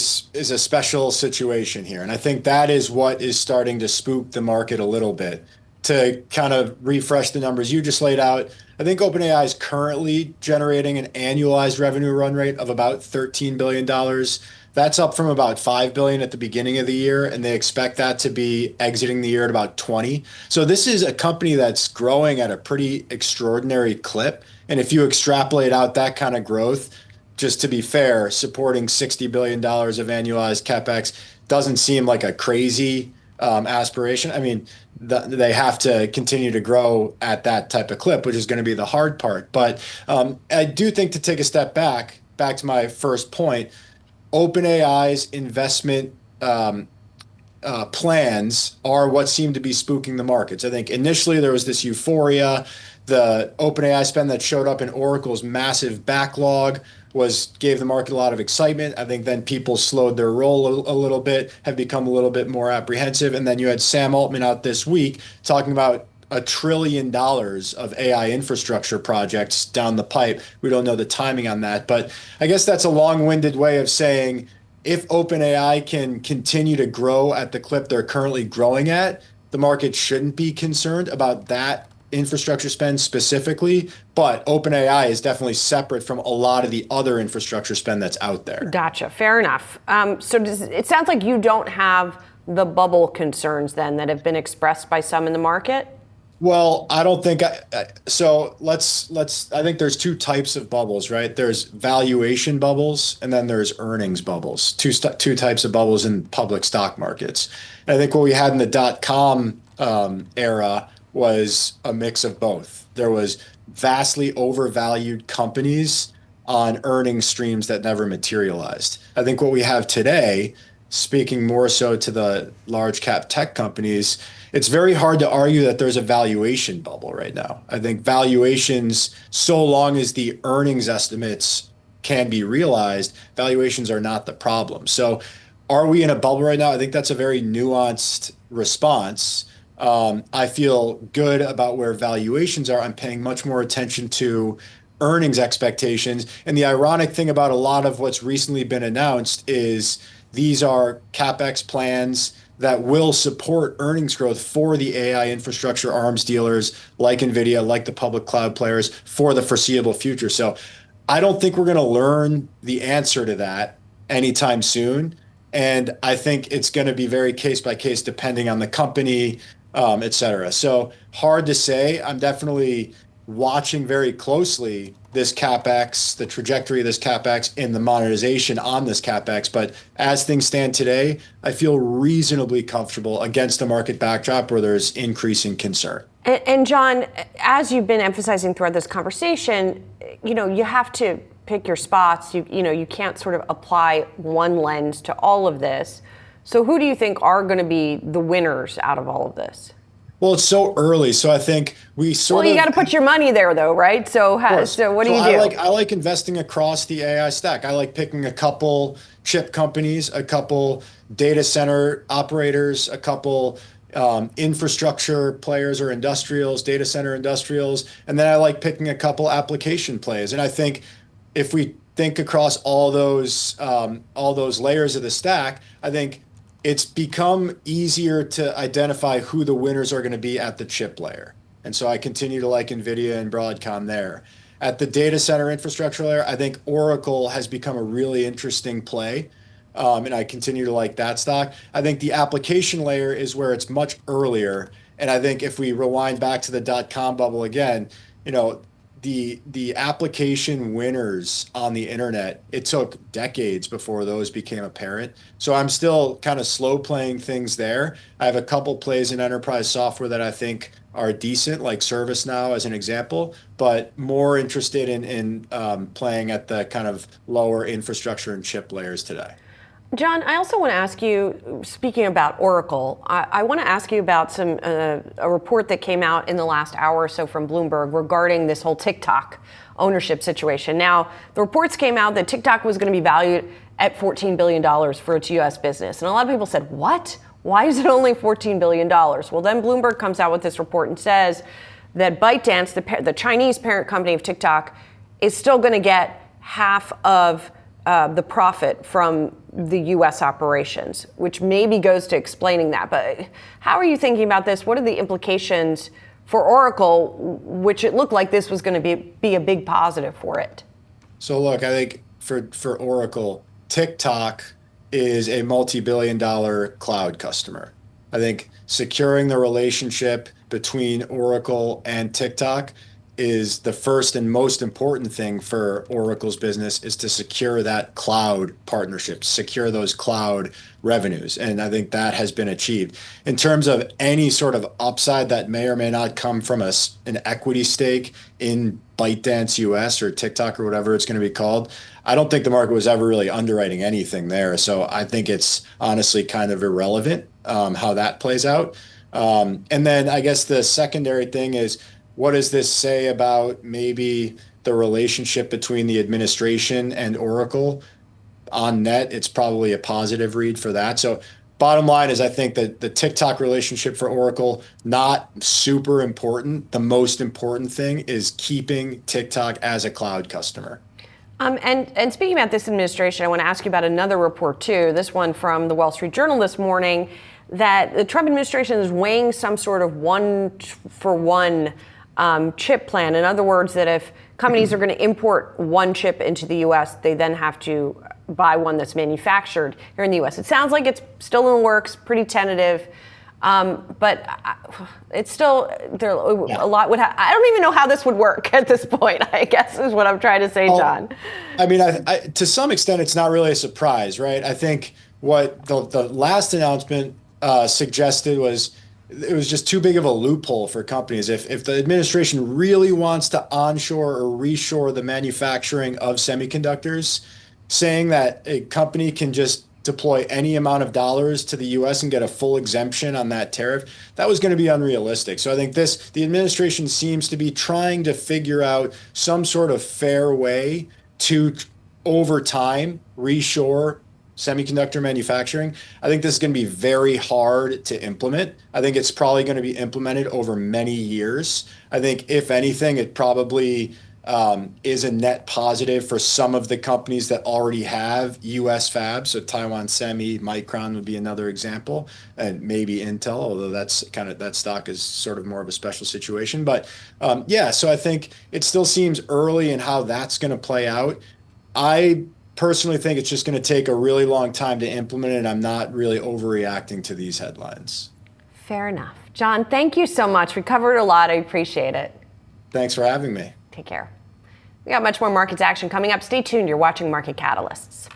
special situation here. And I think that is what is starting to spook the market a little bit. To kind of refresh the numbers you just laid out, I think OpenAI is currently generating an annualized revenue run rate of about $13 billion. That's up from about $5 billion at the beginning of the year, and they expect that to be exiting the year at about 20. So this is a company that's growing at a pretty extraordinary clip. And if you extrapolate out that kind of growth, just to be fair, supporting $60 billion of annualized CapEx doesn't seem like a crazy aspiration. I mean, they have to continue to grow at that type of clip, which is going to be the hard part. But I do think, to take a step back to my first point, OpenAI's investment plans are what seem to be spooking the markets. I think initially there was this euphoria. The OpenAI spend that showed up in Oracle's massive backlog gave the market a lot of excitement. I think then people slowed their roll a little bit, have become a little bit more apprehensive. And then you had Sam Altman out this week talking about $1 trillion of AI infrastructure projects down the pipe. We don't know the timing on that, but I guess that's a long-winded way of saying if OpenAI can continue to grow at the clip they're currently growing at, the market shouldn't be concerned about that infrastructure spend specifically, but OpenAI is definitely separate from a lot of the other infrastructure spend that's out there. Gotcha. Fair enough. So it sounds like you don't have the bubble concerns then that have been expressed by some in the market? Well, I don't think so. I think there's two types of bubbles, right? There's valuation bubbles and then there's earnings bubbles. Two types of bubbles in public stock markets. And I think what we had in the .com era was a mix of both. There was vastly overvalued companies on earning streams that never materialized. I think what we have today, speaking more so to the large cap tech companies, it's very hard to argue that there's a valuation bubble right now. I think valuations, so long as the earnings estimates can be realized, valuations are not the problem. So are we in a bubble right now? I think that's a very nuanced response. I feel good about where valuations are. I'm paying much more attention to earnings expectations. And the ironic thing about a lot of what's recently been announced is these are CapEx plans that will support earnings growth for the AI infrastructure arms dealers like NVIDIA, like the public cloud players for the foreseeable future. So I don't think we're going to learn the answer to that anytime soon. And I think it's going to be very case by case depending on the company, et cetera. So hard to say. I'm definitely watching very closely this CapEx, the trajectory of this CapEx and the monetization on this CapEx. But as things stand today, I feel reasonably comfortable against a market backdrop where there's increasing concern. And John, as you've been emphasizing throughout this conversation, you have to pick your spots. You can't sort of apply one lens to all of this. So who do you think are going to be the winners out of all of this? Well, it's so early, so I think we sort of... Well, you got to put your money there, though, right? So what do you do? I like investing across the AI stack. I like picking a couple chip companies, a couple data center operators, a couple infrastructure players or industrials, data center industrials, and then I like picking a couple application plays. And I think if we think across all those layers of the stack, I think it's become easier to identify who the winners are going to be at the chip layer. And so I continue to like NVIDIA and Broadcom there. At the data center infrastructure layer, I think Oracle has become a really interesting play. And I continue to like that stock. I think the application layer is where it's much earlier. And I think if we rewind back to the .com bubble again, the application winners on the internet, it took decades before those became apparent. So I'm still kind of slow playing things there. I have a couple plays in enterprise software that I think are decent, like ServiceNow as an example, but more interested in playing at the kind of lower infrastructure and chip layers today. John, I also want to ask you, speaking about Oracle, I want to ask you about a report that came out in the last hour or so from Bloomberg regarding this whole TikTok ownership situation. Now, the reports came out that TikTok was going to be valued at $14 billion for its U.S. business. And a lot of people said, what? Why is it only $14 billion? Well, then Bloomberg comes out with this report and says that ByteDance, the Chinese parent company of TikTok, is still going to get half of the profit from the U.S. operations, which maybe goes to explaining that. But how are you thinking about this? What are the implications for Oracle, which it looked like this was going to be a big positive for it? So look, I think for Oracle, TikTok is a multi-billion-dollar cloud customer. I think securing the relationship between Oracle and TikTok is the first and most important thing for Oracle's business, is to secure that cloud partnership, secure those cloud revenues. And I think that has been achieved. In terms of any sort of upside that may or may not come from an equity stake in ByteDance US or TikTok or whatever it's going to be called, I don't think the market was ever really underwriting anything there. So I think it's honestly kind of irrelevant. how that plays out. And then I guess the secondary thing is, what does this say about maybe the relationship between the administration and Oracle? On net, it's probably a positive read for that. So bottom line is, I think that the TikTok relationship for Oracle, not super important. The most important thing is keeping TikTok as a cloud customer. And speaking about this administration, I want to ask you about another report too. This one from the Wall Street Journal this morning, that the Trump administration is weighing some sort of one-for-one chip plan. In other words, that if companies are going to import one chip into the U.S., they then have to buy one that's manufactured here in the U.S. It sounds like it's still in the works, pretty tentative. But it's still, a lot would I don't even know how this would work at this point, I guess is what I'm trying to say, John. I mean, to some extent, it's not really a surprise, right? I think what the last announcement suggested was, it was just too big of a loophole for companies. If the administration really wants to onshore or reshore the manufacturing of semiconductors, saying that a company can just deploy any amount of dollars to the US and get a full exemption on that tariff, that was going to be unrealistic. So I think the administration seems to be trying to figure out some sort of fair way to, over time, reshore semiconductor manufacturing. I think this is going to be very hard to implement. I think it's probably going to be implemented over many years. I think, if anything, it probably is a net positive for some of the companies that already have U.S. fabs. So Taiwan Semi, Micron would be another example, and maybe Intel, although that stock is sort of more of a special situation. But so I think it still seems early in how that's going to play out. I personally think it's just going to take a really long time to implement it. I'm not really overreacting to these headlines. Fair enough. John, thank you so much. We covered a lot. I appreciate it. Thanks for having me. Take care. We got much more markets action coming up. Stay tuned. You're watching Market Catalysts.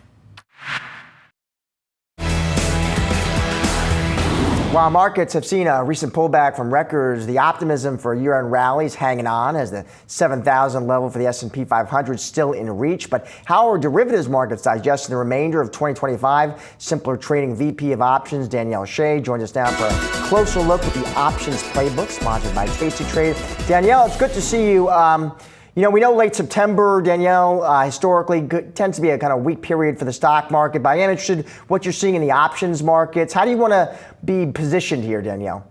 While markets have seen a recent pullback from records, the optimism for a year-end rally is hanging on as the 7,000 level for the S&P 500 is still in reach. But how are derivatives markets digesting the remainder of 2025? Simpler Trading VP of Options, Danielle Shea, joins us now for a closer look at the options playbook, sponsored by Tasty Trade. Danielle, it's good to see you. We know late September, Danielle, historically tends to be a kind of weak period for the stock market, but I am interested in what you're seeing in the options markets. How do you want to be positioned here, Danielle?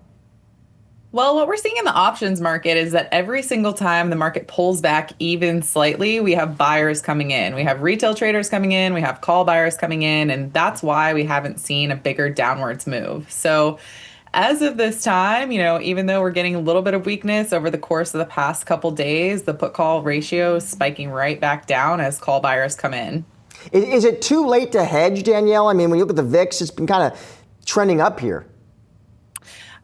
Well, what we're seeing in the options market is that every single time the market pulls back even slightly, we have buyers coming in. We have retail traders coming in, we have call buyers coming in, and that's why we haven't seen a bigger downwards move. So as of this time, even though we're getting a little bit of weakness over the course of the past couple days, the put-call ratio is spiking right back down as call buyers come in. Is it too late to hedge, Danielle? I mean, when you look at the VIX, it's been kind of trending up here.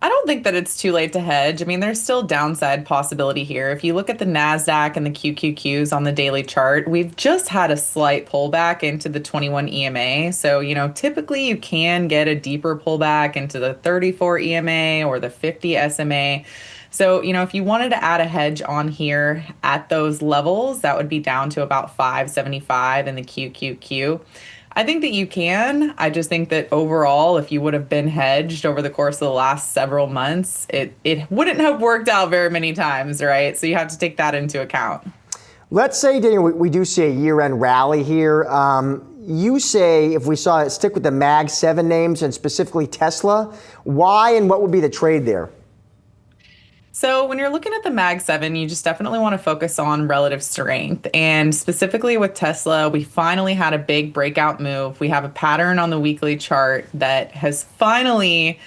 I don't think that it's too late to hedge. I mean, there's still downside possibility here. If you look at the NASDAQ and the QQQs on the daily chart, we've just had a slight pullback into the 21 EMA. So, typically you can get a deeper pullback into the 34 EMA or the 50 SMA. So, if you wanted to add a hedge on here at those levels, that would be down to about 575 in the QQQ. I think that you can. I just think that overall, if you would have been hedged over the course of the last several months, it wouldn't have worked out very many times, right? So you have to take that into account. Let's say, Daniel, we do see a year-end rally here. You say if we stick with the Mag 7 names and specifically Tesla, why and what would be the trade there? So when you're looking at the Mag 7, you just definitely want to focus on relative strength. And specifically with Tesla, we finally had a big breakout move. We have a pattern on the weekly chart that has finally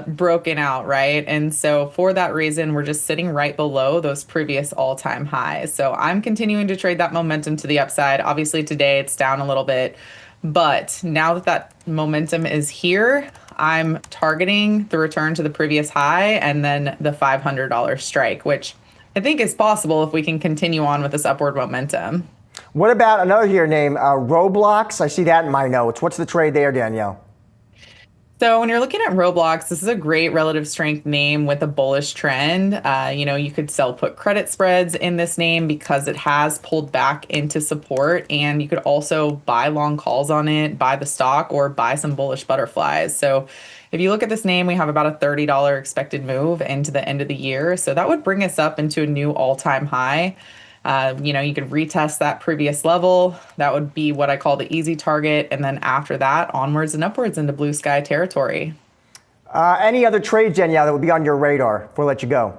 broken out, right? And so for that reason, we're just sitting right below those previous all-time highs. So I'm continuing to trade that momentum to the upside. Obviously today it's down a little bit, but now that momentum is here, I'm targeting the return to the previous high and then the $500 strike, which I think is possible if we can continue on with this upward momentum. What about another here name, Roblox? I see that in my notes. What's the trade there, Danielle? So when you're looking at Roblox, this is a great relative strength name with a bullish trend. You could sell put credit spreads in this name because it has pulled back into support, and you could also buy long calls on it, buy the stock, or buy some bullish butterflies. So if you look at this name, we have about a $30 expected move into the end of the year. So that would bring us up into a new all-time high. You could retest that previous level. That would be what I call the easy target. And then after that, onwards and upwards into blue sky territory. Any other trades, Danielle, that would be on your radar before I let you go?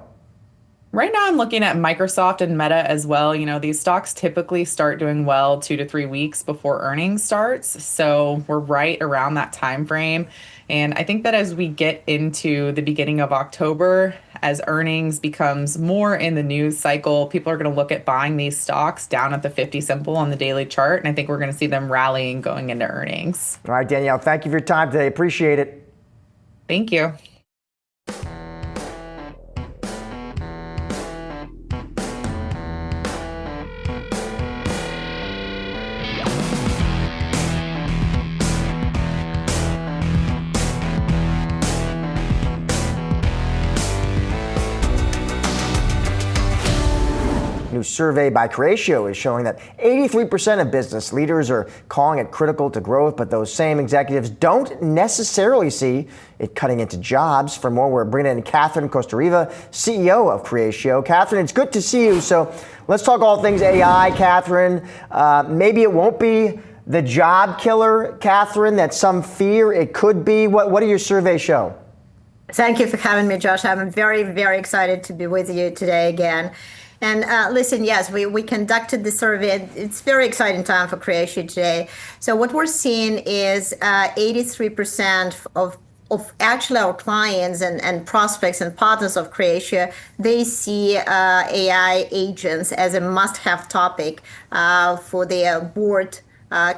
Right now, I'm looking at Microsoft and Meta as well. These stocks typically start doing well 2 to 3 weeks before earnings starts. So we're right around that time frame. And I think that as we get into the beginning of October, as earnings becomes more in the news cycle, people are going to look at buying these stocks down at the 50 simple on the daily chart. And I think we're going to see them rallying going into earnings. All right, Danielle, thank you for your time today. Appreciate it. Thank you. New survey by Curatio is showing that 83% of business leaders are calling it critical to growth, but those same executives don't necessarily see it cutting into jobs. For more, we're bringing in Catherine Costareva, CEO of Curatio. Catherine, it's good to see you. So let's talk all things AI, Catherine. Maybe it won't be the job killer, Catherine, that some fear it could be. What do your surveys show? Thank you for having me, Josh. I'm very, very excited to be with you today again. And listen, yes, we conducted the survey. It's very exciting time for Curatio today. So what we're seeing is 83% of actually our clients and prospects and partners of Curatio, they see AI agents as a must-have topic for their board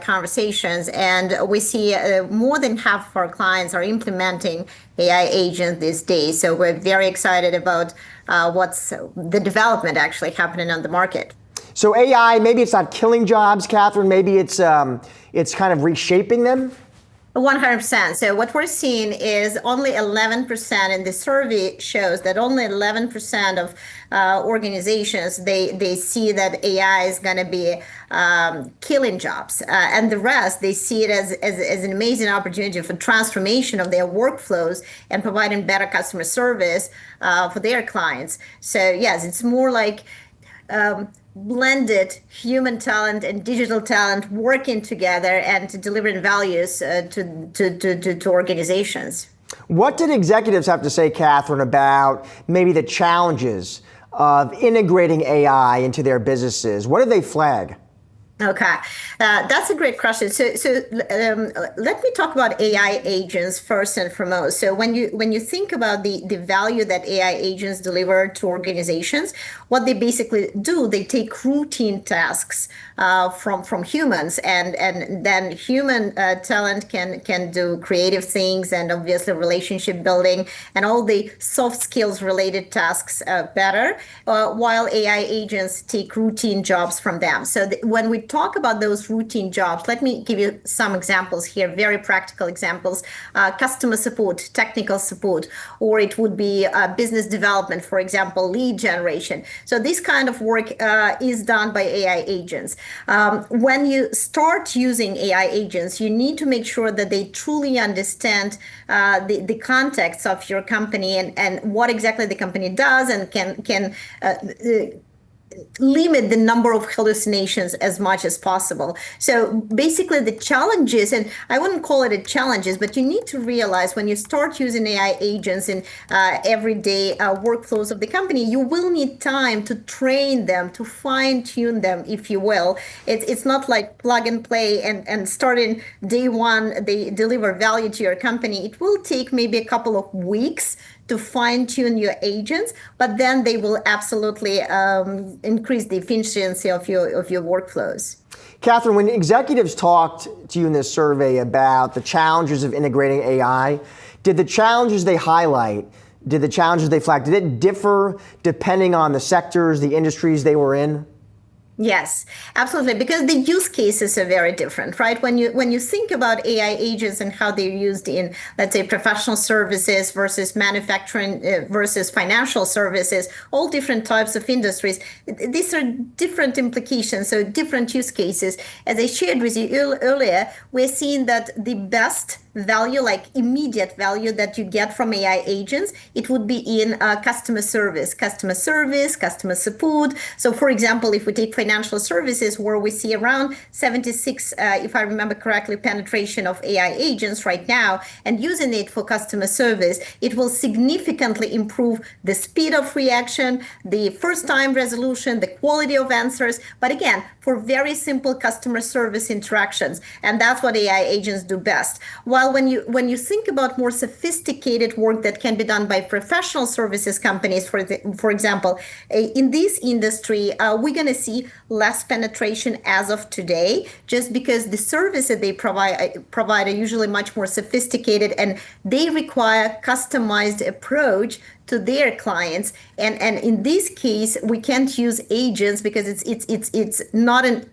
conversations. And we see more than half of our clients are implementing AI agents these days. So we're very excited about what's the development actually happening on the market. So AI, maybe it's not killing jobs, Catherine. Maybe it's kind of reshaping them. 100%. So what we're seeing is only 11%, and the survey shows that only 11% of organizations, they see that AI is going to be killing jobs. And the rest, they see it as an amazing opportunity for transformation of their workflows and providing better customer service for their clients. So yes, it's more like blended human talent and digital talent working together and to delivering values to organizations. What did executives have to say, Catherine, about maybe the challenges of integrating AI into their businesses? What did they flag? Okay, that's a great question. So let me talk about AI agents first and foremost. So when you think about the value that AI agents deliver to organizations, what they basically do, they take routine tasks from humans, and then human talent can do creative things and obviously relationship building and all the soft skills related tasks better, while AI agents take routine jobs from them. So when we talk about those routine jobs, let me give you some examples here, very practical examples. Customer support, technical support, or it would be business development, for example, lead generation. So this kind of work is done by AI agents. When you start using AI agents, you need to make sure that they truly understand the context of your company and what exactly the company does, and can limit the number of hallucinations as much as possible. So basically the challenges, and I wouldn't call it a challenges, but you need to realize when you start using AI agents in everyday workflows of the company, you will need time to train them, to fine tune them, if you will. It's not like plug and play and starting day one, they deliver value to your company. It will take maybe a couple of weeks to fine-tune your agents, but then they will absolutely increase the efficiency of your workflows. Catherine, when executives talked to you in this survey about the challenges of integrating AI, did the challenges they highlight, did the challenges they flag, did it differ depending on the sectors, the industries they were in? Yes, absolutely. Because the use cases are very different, right? When you think about AI agents and how they're used in, let's say, professional services versus manufacturing versus financial services, all different types of industries, these are different implications, so different use cases. As I shared with you earlier, we're seeing that the best value, like immediate value that you get from AI agents, it would be in customer service, customer support. So for example, if we take financial services, where we see around 76, if I remember correctly, penetration of AI agents right now, and using it for customer service, it will significantly improve the speed of reaction, the first time resolution, the quality of answers, but again, for very simple customer service interactions. And that's what AI agents do best. While when you think about more sophisticated work that can be done by professional services companies, for example, in this industry, we're going to see less penetration as of today, just because the services they provide are usually much more sophisticated, and they require customized approach to their clients. And in this case, we can't use agents because it's not an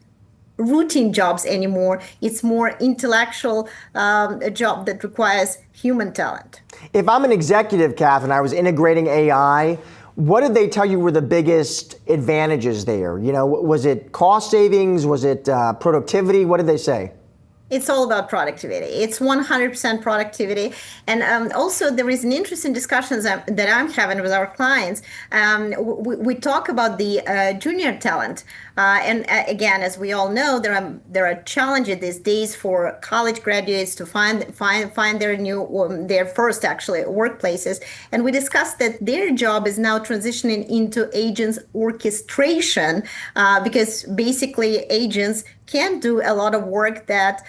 routine jobs anymore. It's more intellectual job that requires human talent. If I'm an executive, Catherine, I was integrating AI, what did they tell you were the biggest advantages there? You know, was it cost savings? Was it productivity? What did they say? It's all about productivity. It's 100% productivity. And also there is an interesting discussions that I'm having with our clients. We talk about the junior talent. And again, as we all know, there are challenges these days for college graduates to find their first actually workplaces. And we discussed that their job is now transitioning into agents orchestration, because basically agents can do a lot of work that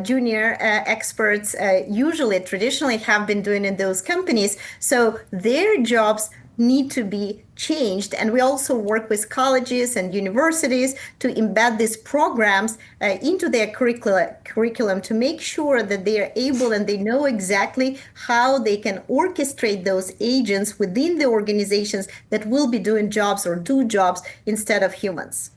junior experts usually traditionally have been doing in those companies. So their jobs need to be changed. And we also work with colleges and universities to embed these programs into their curriculum to make sure that they are able and they know exactly how they can orchestrate those agents within the organizations that will be doing jobs or do jobs instead of humans.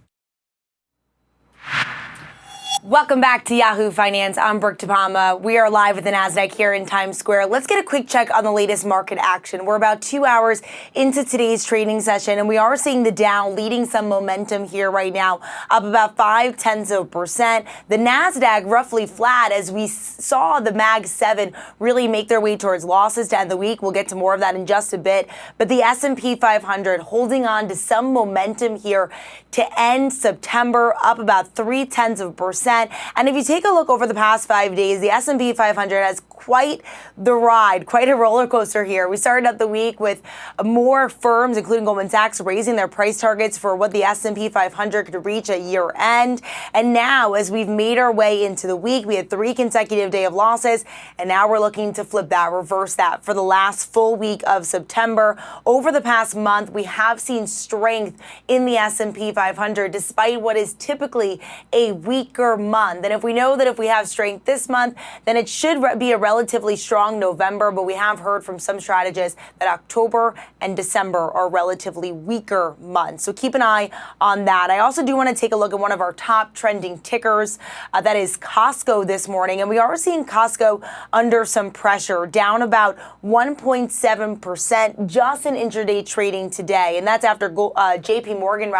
Welcome back to Yahoo Finance. I'm Brooke DePalma. We are live at the NASDAQ here in Times Square. Let's get a quick check on the latest market action. We're about 2 hours into today's trading session, and we are seeing the Dow leading some momentum here right now, up about 0.5%. The NASDAQ roughly flat as we saw the Mag 7 really make their way towards losses to end the week. We'll get to more of that in just a bit. But the S&P 500 holding on to some momentum here to end September, up about 0.3%. And if you take a look over the past 5 days, the S&P 500 has quite the ride, quite a roller coaster here. We started out the week with more firms, including Goldman Sachs, raising their price targets for what the S&P 500 could reach at year end. And now, as we've made our way into the week, we had 3 consecutive days of losses, and now we're looking to flip that, reverse that for the last full week of September. Over the past month, we have seen strength in the S&P 500, despite what is typically a weaker month. And if we know that if we have strength this month, then it should be a relatively strong November, but we have heard from some strategists that October and December are relatively weaker months. So keep an eye on that. I also do want to take a look at one of our top trending tickers, that is Costco this morning. And we are seeing Costco under some pressure, down about 1.7% just in intraday trading today. And that's after JP Morgan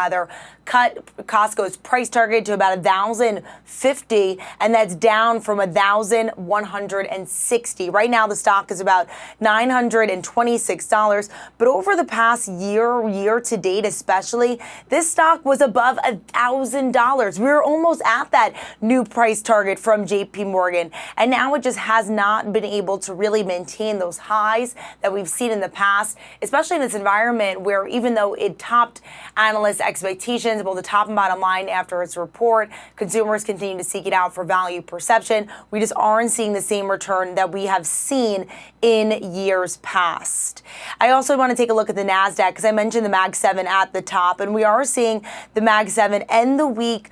cut Costco's price target to about $1,050, and that's down from $1,160. Right now, the stock is about $926. But over the past year to date especially, this stock was above $1,000. We were almost at that new price target from JP Morgan, and now it just has not been able to really maintain those highs that we've seen in the past, especially in this environment where even though it topped analyst expectations, both the top and bottom line after its report, consumers continue to seek it out for value perception. We just aren't seeing the same return that we have seen in years past. I also want to take a look at the NASDAQ because I mentioned the Mag 7 at the top, and we are seeing the Mag 7 end the week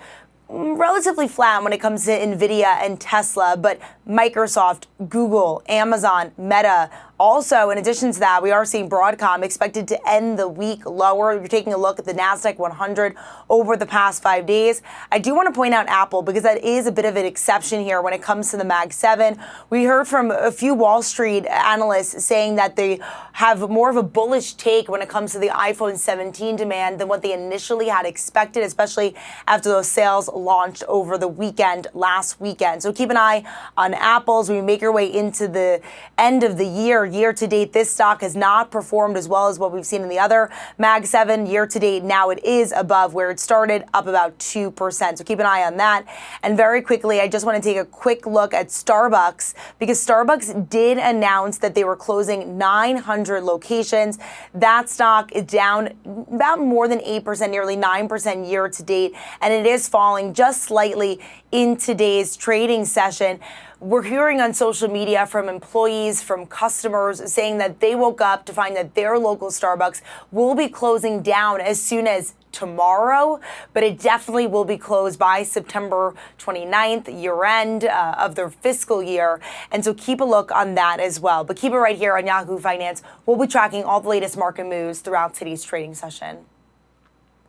relatively flat when it comes to Nvidia and Tesla, but Microsoft, Google, Amazon, Meta. Also, in addition to that, we are seeing Broadcom expected to end the week lower. If you're taking a look at the NASDAQ 100 over the past 5 days, I do want to point out Apple because that is a bit of an exception here when it comes to the Mag 7. We heard from a few Wall Street analysts saying that they have more of a bullish take when it comes to the iPhone 17 demand than what they initially had expected, especially after those sales launched over the weekend last weekend. So keep an eye on Apple as we make our way into the end of the year. Year to date, this stock has not performed as well as what we've seen in the other Mag 7. Year to date, now it is above where it started, up about 2%. So keep an eye on that. And very quickly, I just want to take a quick look at Starbucks because Starbucks did announce that they were closing 900 locations. That stock is down about more than 8%, nearly 9% year to date, and it is falling just slightly in today's trading session. We're hearing on social media from employees, from customers saying that they woke up to find that their local Starbucks will be closing down as soon as tomorrow, but it definitely will be closed by September 29th, year end of their fiscal year. And so keep a look on that as well. But keep it right here on Yahoo Finance. We'll be tracking all the latest market moves throughout today's trading session.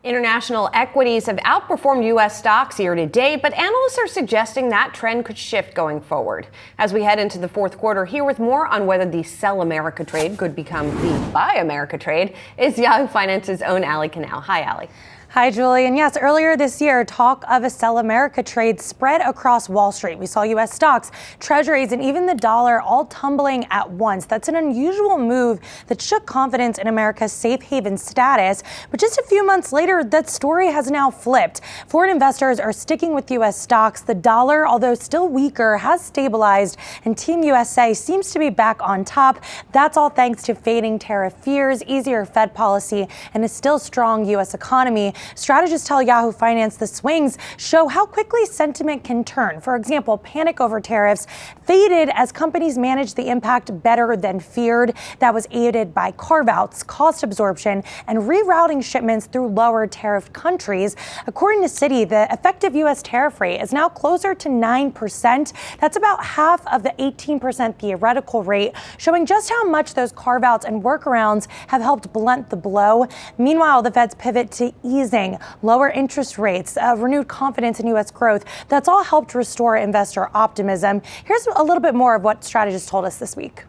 International equities have outperformed U.S. stocks year to date, but analysts are suggesting that trend could shift going forward. As we head into the fourth quarter, here with more on whether the Sell America trade could become the Buy America trade is Yahoo Finance's own Allie Canal. Hi, Allie. Hi, Julie. And yes, earlier this year, talk of a Sell America trade spread across Wall Street. We saw U.S. stocks, treasuries, and even the dollar all tumbling at once. That's an unusual move that shook confidence in America's safe haven status. But just a few months later, that story has now flipped. Foreign investors are sticking with U.S. stocks. The dollar, although still weaker, has stabilized, and Team USA seems to be back on top. That's all thanks to fading tariff fears, easier Fed policy, and a still strong U.S. economy. Strategists tell Yahoo Finance the swings show how quickly sentiment can turn. For example, panic over tariffs faded as companies managed the impact better than feared. That was aided by carve-outs, cost absorption, and rerouting shipments through lower tariff countries. According to Citi, the effective U.S. tariff rate is now closer to 9%. That's about half of the 18% theoretical rate, showing just how much those carve-outs and workarounds have helped blunt the blow. Meanwhile, the Fed's pivot to easing, lower interest rates, renewed confidence in U.S. growth, that's all helped restore investor optimism. Here's a little bit more of what strategists told us this week.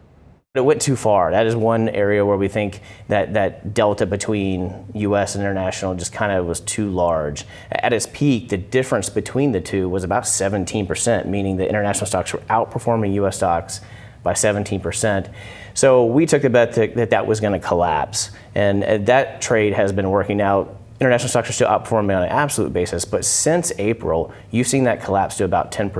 It went too far. That is one area where we think that delta between U.S. and international just kind of was too large. At its peak, the difference between the two was about 17%, meaning the international stocks were outperforming U.S. stocks by 17%. So we took the bet that was going to collapse. And that trade has been working out. International stocks are still outperforming on an absolute basis, but since April, you've seen that collapse to about 10%,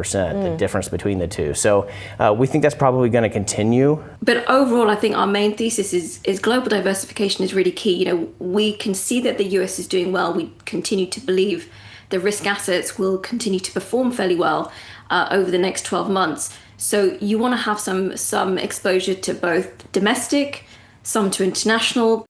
the difference between the two. So we think that's probably going to continue. But overall, I think our main thesis is global diversification is really key. You know, we can see that the US is doing well. We continue to believe the risk assets will continue to perform fairly well over the next 12 months. So you want to have some exposure to both domestic, some to international.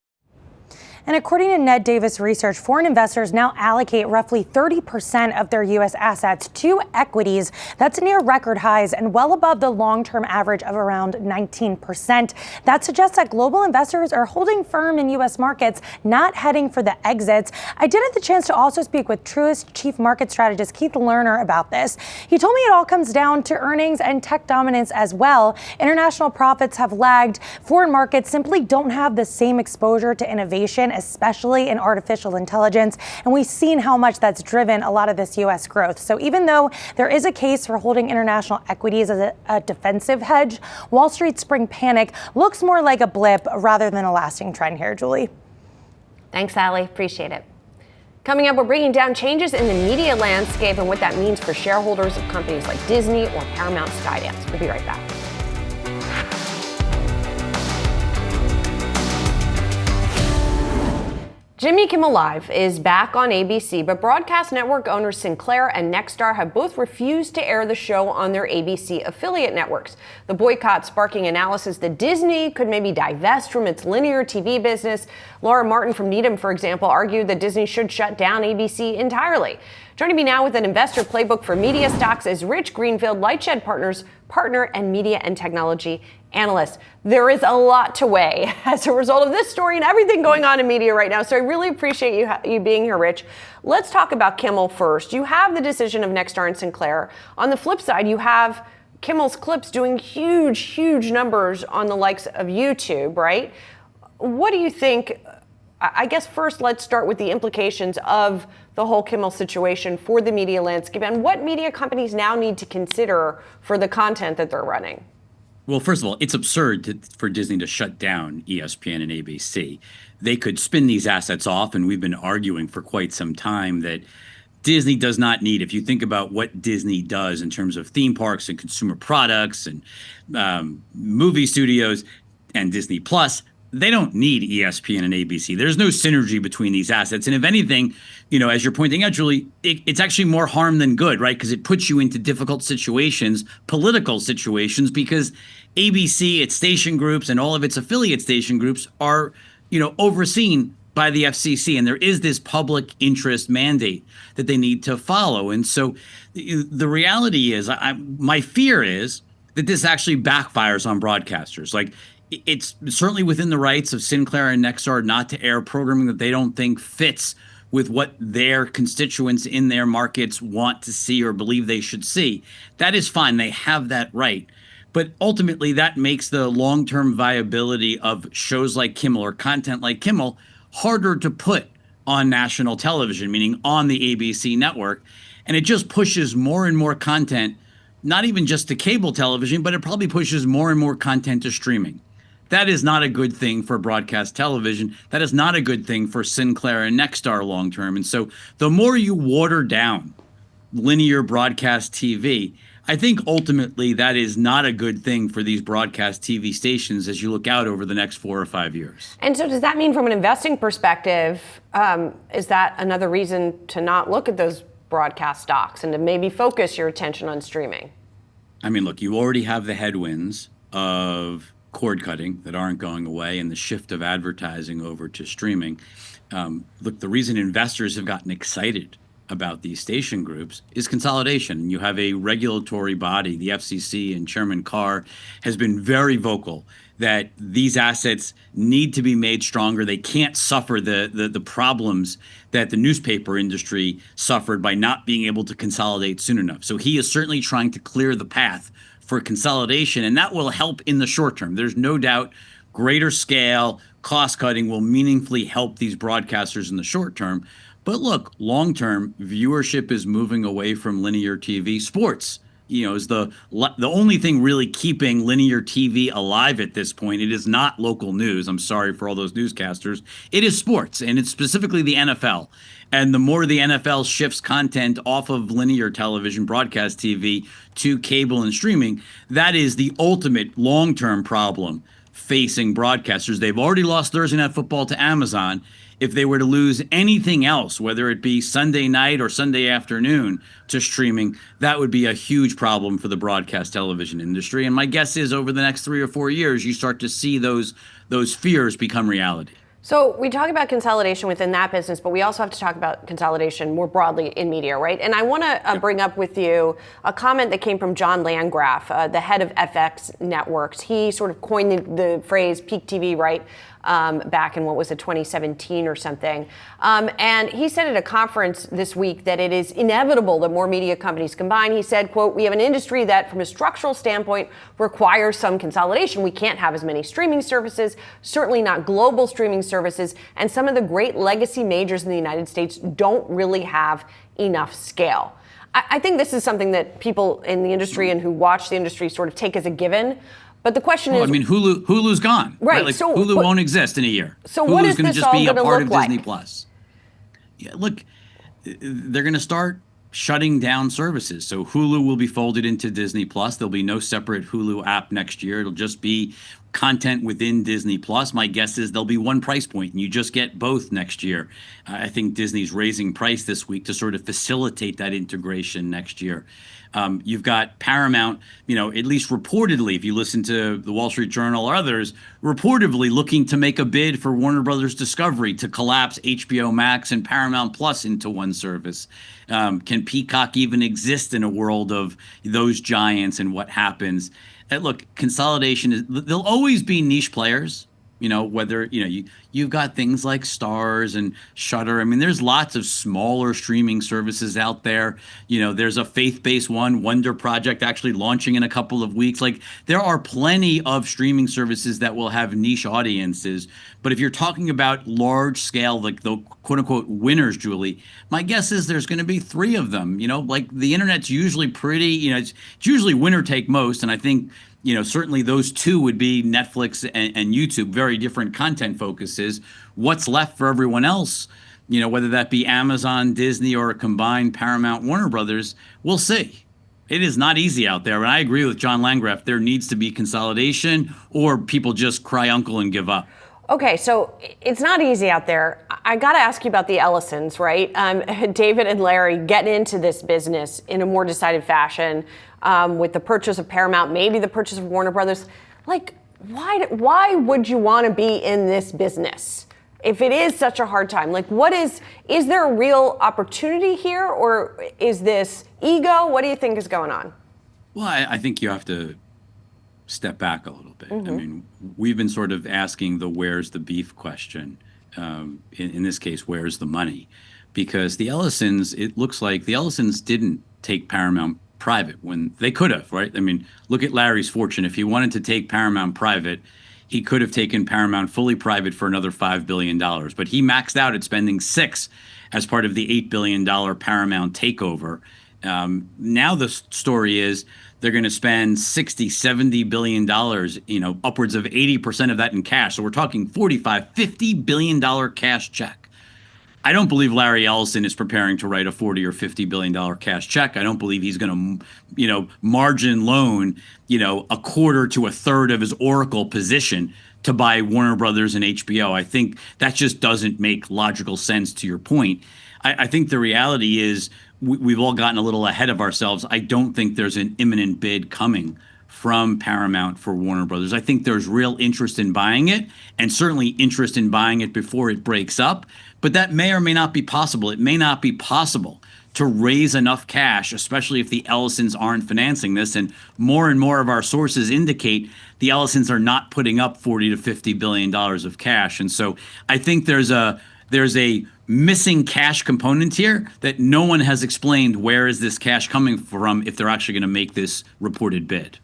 And according to Ned Davis Research, foreign investors now allocate roughly 30% of their U.S. assets to equities. That's near record highs and well above the long-term average of around 19%. That suggests that global investors are holding firm in U.S. markets, not heading for the exits. I did have the chance to also speak with Truist chief market strategist Keith Lerner about this. He told me it all comes down to earnings and tech dominance as well. International profits have lagged. Foreign markets simply don't have the same exposure to innovation, especially in artificial intelligence. And we've seen how much that's driven a lot of this U.S. growth. So even though there is a case for holding international equities as a defensive hedge, Wall Street's spring panic looks more like a blip rather than a lasting trend here, Julie. Thanks, Allie. Appreciate it. Coming up, we're breaking down changes in the media landscape and what that means for shareholders of companies like Disney or Paramount Skydance. We'll be right back. Jimmy Kimmel Live is back on ABC, but broadcast network owners Sinclair and Nexstar have both refused to air the show on their ABC affiliate networks. The boycott sparking analysis that Disney could maybe divest from its linear TV business. Laura Martin from Needham, for example, argued that Disney should shut down ABC entirely. Joining me now with an investor playbook for media stocks is Rich Greenfield, Lightshed Partners partner and media and technology analyst. There is a lot to weigh as a result of this story and everything going on in media right now. So I really appreciate you being here, Rich. Let's talk about Kimmel first. You have the decision of Nexstar and Sinclair. On the flip side, you have Kimmel's clips doing huge numbers on the likes of YouTube, right? What do you think? I guess first let's start with the implications of the whole Kimmel situation for the media landscape and what media companies now need to consider for the content that they're running. Well, first of all, it's absurd for Disney to shut down ESPN and ABC. They could spin these assets off, and we've been arguing for quite some time that Disney does not need, if you think about what Disney does in terms of theme parks and consumer products and movie studios and Disney Plus, they don't need ESPN and ABC. There's no synergy between these assets. And if anything, as you're pointing out, Julie, it's actually more harm than good, right? Because it puts you into difficult situations, political situations, because ABC, its station groups, and all of its affiliate station groups are, overseen by the FCC. And there is this public interest mandate that they need to follow. And so the reality is, my fear is that this actually backfires on broadcasters. Like, it's certainly within the rights of Sinclair and Nexstar not to air programming that they don't think fits with what their constituents in their markets want to see or believe they should see. That is fine. They have that right. But ultimately, that makes the long-term viability of shows like Kimmel or content like Kimmel harder to put on national television, meaning on the ABC network. And it just pushes more and more content, not even just to cable television, but it probably pushes more and more content to streaming. That is not a good thing for broadcast television. That is not a good thing for Sinclair and Nexstar long term. And so the more you water down linear broadcast TV, I think ultimately that is not a good thing for these broadcast TV stations as you look out over the next 4 or 5 years. And so does that mean from an investing perspective, is that another reason to not look at those broadcast stocks and to maybe focus your attention on streaming? I mean, look, you already have the headwinds of cord cutting that aren't going away and the shift of advertising over to streaming. Look, the reason investors have gotten excited about these station groups is consolidation. You have a regulatory body, the FCC, and Chairman Carr has been very vocal that these assets need to be made stronger. They can't suffer the problems that the newspaper industry suffered by not being able to consolidate soon enough. So he is certainly trying to clear the path for consolidation, and that will help in the short term. There's no doubt greater scale, cost cutting will meaningfully help these broadcasters in the short term. But look, long term, viewership is moving away from linear TV. Sports, is the only thing really keeping linear TV alive at this point. It is not local news. I'm sorry for all those newscasters. It is sports, and it's specifically the NFL. And the more the NFL shifts content off of linear television, broadcast TV, to cable and streaming, that is the ultimate long-term problem facing broadcasters. They've already lost Thursday Night Football to Amazon. If they were to lose anything else, whether it be Sunday night or Sunday afternoon to streaming, that would be a huge problem for the broadcast television industry. And my guess is over the next 3 or 4 years, you start to see those fears become reality. So we talk about consolidation within that business, but we also have to talk about consolidation more broadly in media, right? And I want to bring up with you a comment that came from John Landgraf, the head of FX Networks. He sort of coined the phrase peak TV, right? Back in, 2017 or something. And he said at a conference this week that it is inevitable that more media companies combine. He said, quote, "We have an industry that from a structural standpoint requires some consolidation. We can't have as many streaming services, certainly not global streaming services. And some of the great legacy majors in the United States don't really have enough scale." I think this is something that people in the industry and who watch the industry sort of take as a given. But the question is, Hulu's gone, right? Like so, Hulu won't exist in a year. So what is going to this just all be a going to part look of like? Disney Plus. Yeah, look, they're going to start shutting down services. So Hulu will be folded into Disney Plus. There'll be no separate Hulu app next year. It'll just be content within Disney Plus. My guess is there'll be one price point and you just get both next year. I think Disney's raising price this week to sort of facilitate that integration next year. You've got Paramount, at least reportedly, if you listen to the Wall Street Journal or others, reportedly looking to make a bid for Warner Brothers Discovery to collapse HBO Max and Paramount Plus into one service. Can Peacock even exist in a world of those giants and what happens? Look, consolidation there'll always be niche players. Whether, you've got things like Stars and Shudder. I mean, there's lots of smaller streaming services out there. There's a faith-based one, Wonder Project, actually launching in a couple of weeks. Like, there are plenty of streaming services that will have niche audiences. But if you're talking about large scale, like the quote unquote winners, Julie, my guess is there's going to be 3 of them. Like the internet's usually pretty, it's usually winner take most. And I think, certainly those 2 would be Netflix and YouTube, very different content focuses. What's left for everyone else, whether that be Amazon, Disney, or a combined Paramount, Warner Brothers, we'll see. It is not easy out there. And I agree with John Landgraf. There needs to be consolidation or people just cry uncle and give up. Okay, so it's not easy out there. I got to ask you about the Ellisons, right? David and Larry getting into this business in a more decided fashion with the purchase of Paramount, maybe the purchase of Warner Brothers. Like, why would you want to be in this business if it is such a hard time? Like, is there a real opportunity here, or is this ego? What do you think is going on? Well, I think you have to step back a little bit. I mean, we've been sort of asking the where's the beef question. In this case, where's the money? Because the Ellisons, it looks like the Ellisons didn't take Paramount private when they could have, right? I mean, look at Larry's fortune. If he wanted to take Paramount private, he could have taken Paramount fully private for another $5 billion. But he maxed out at spending $6 as part of the $8 billion Paramount takeover. Now the story is they're going to spend $60-70 billion, upwards of 80% of that in cash. So we're talking $45-50 billion cash check. I don't believe Larry Ellison is preparing to write a $40 or $50 billion cash check. I don't believe he's going to, margin loan, a quarter to a third of his Oracle position to buy Warner Brothers and HBO. I think that just doesn't make logical sense to your point. I think the reality is we've all gotten a little ahead of ourselves. I don't think there's an imminent bid coming from Paramount for Warner Brothers. I think there's real interest in buying it, and certainly interest in buying it before it breaks up. But that may or may not be possible. It may not be possible to raise enough cash, especially if the Ellisons aren't financing this. And more of our sources indicate the Ellisons are not putting up $40-50 billion of cash. And so I think there's a missing cash component here that no one has explained. Where is this cash coming from if they're actually going to make this reported bid?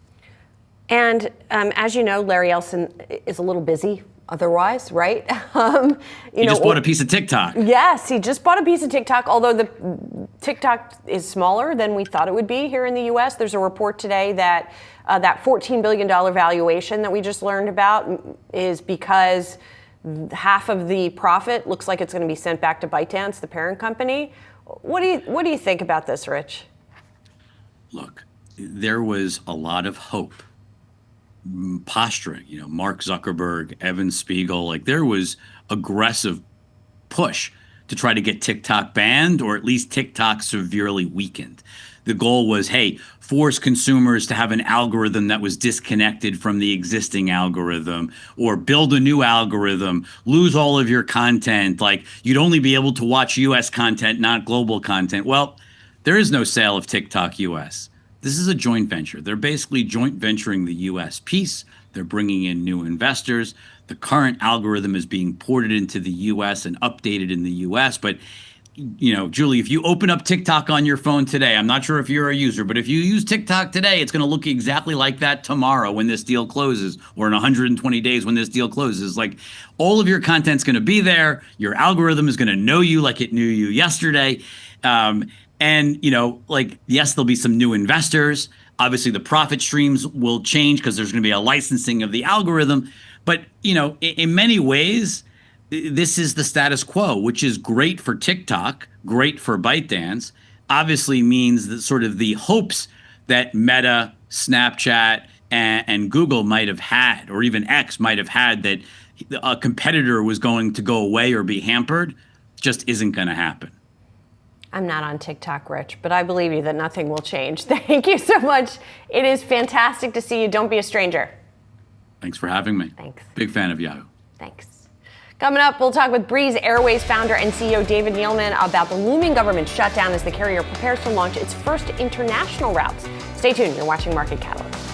And as you know, Larry Ellison is a little busy otherwise, right? He just bought a piece of TikTok. Yes, he just bought a piece of TikTok, although the TikTok is smaller than we thought it would be here in the U.S. There's a report today that that $14 billion valuation that we just learned about is because half of the profit looks like it's going to be sent back to ByteDance, the parent company. What do you think about this, Rich? Look, there was a lot of hope posturing, Mark Zuckerberg, Evan Spiegel, like there was aggressive push to try to get TikTok banned or at least TikTok severely weakened. The goal was, hey, force consumers to have an algorithm that was disconnected from the existing algorithm, or build a new algorithm, lose all of your content. Like you'd only be able to watch US content, not global content. Well, there is no sale of TikTok US. This is a joint venture. They're basically joint venturing the US piece. They're bringing in new investors. The current algorithm is being ported into the US and updated in the US. But, Julie, if you open up TikTok on your phone today, I'm not sure if you're a user, but if you use TikTok today, it's going to look exactly like that tomorrow when this deal closes, or in 120 days when this deal closes. Like all of your content's going to be there. Your algorithm is going to know you like it knew you yesterday. And, yes, there'll be some new investors. Obviously, the profit streams will change because there's going to be a licensing of the algorithm. But, in many ways, this is the status quo, which is great for TikTok, great for ByteDance. Obviously means that sort of the hopes that Meta, Snapchat, and Google might have had, or even X might have had, that a competitor was going to go away or be hampered, just isn't going to happen. I'm not on TikTok, Rich, but I believe you that nothing will change. Thank you so much. It is fantastic to see you. Don't be a stranger. Thanks for having me. Thanks. Big fan of Yahoo. Thanks. Coming up, we'll talk with Breeze Airways founder and CEO David Neeleman about the looming government shutdown as the carrier prepares to launch its first international routes. Stay tuned. You're watching Market Catalyst.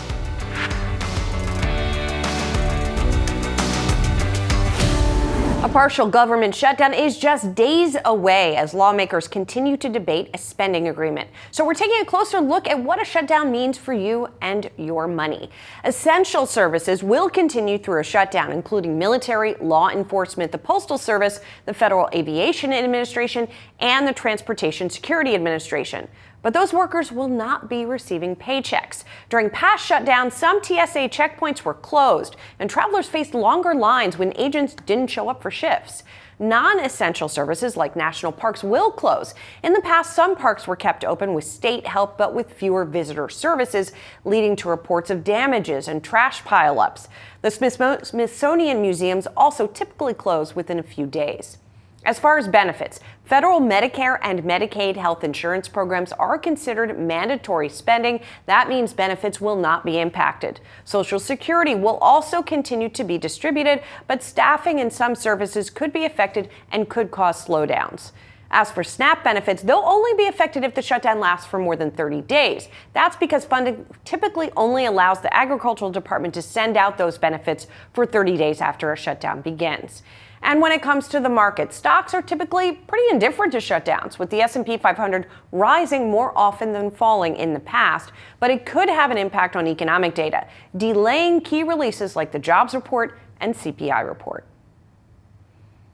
A partial government shutdown is just days away as lawmakers continue to debate a spending agreement. So we're taking a closer look at what a shutdown means for you and your money. Essential services will continue through a shutdown, including military, law enforcement, the Postal Service, the Federal Aviation Administration, and the Transportation Security Administration. But those workers will not be receiving paychecks. During past shutdowns, some TSA checkpoints were closed, and travelers faced longer lines when agents didn't show up for shifts. Non-essential services like national parks will close. In the past, some parks were kept open with state help, but with fewer visitor services, leading to reports of damages and trash pileups. The Smithsonian museums also typically close within a few days. As far as benefits, federal Medicare and Medicaid health insurance programs are considered mandatory spending. That means benefits will not be impacted. Social Security will also continue to be distributed, but staffing in some services could be affected and could cause slowdowns. As for SNAP benefits, they'll only be affected if the shutdown lasts for more than 30 days. That's because funding typically only allows the Agricultural Department to send out those benefits for 30 days after a shutdown begins. And when it comes to the market, stocks are typically pretty indifferent to shutdowns, with the S&P 500 rising more often than falling in the past. But it could have an impact on economic data, delaying key releases like the jobs report and CPI report.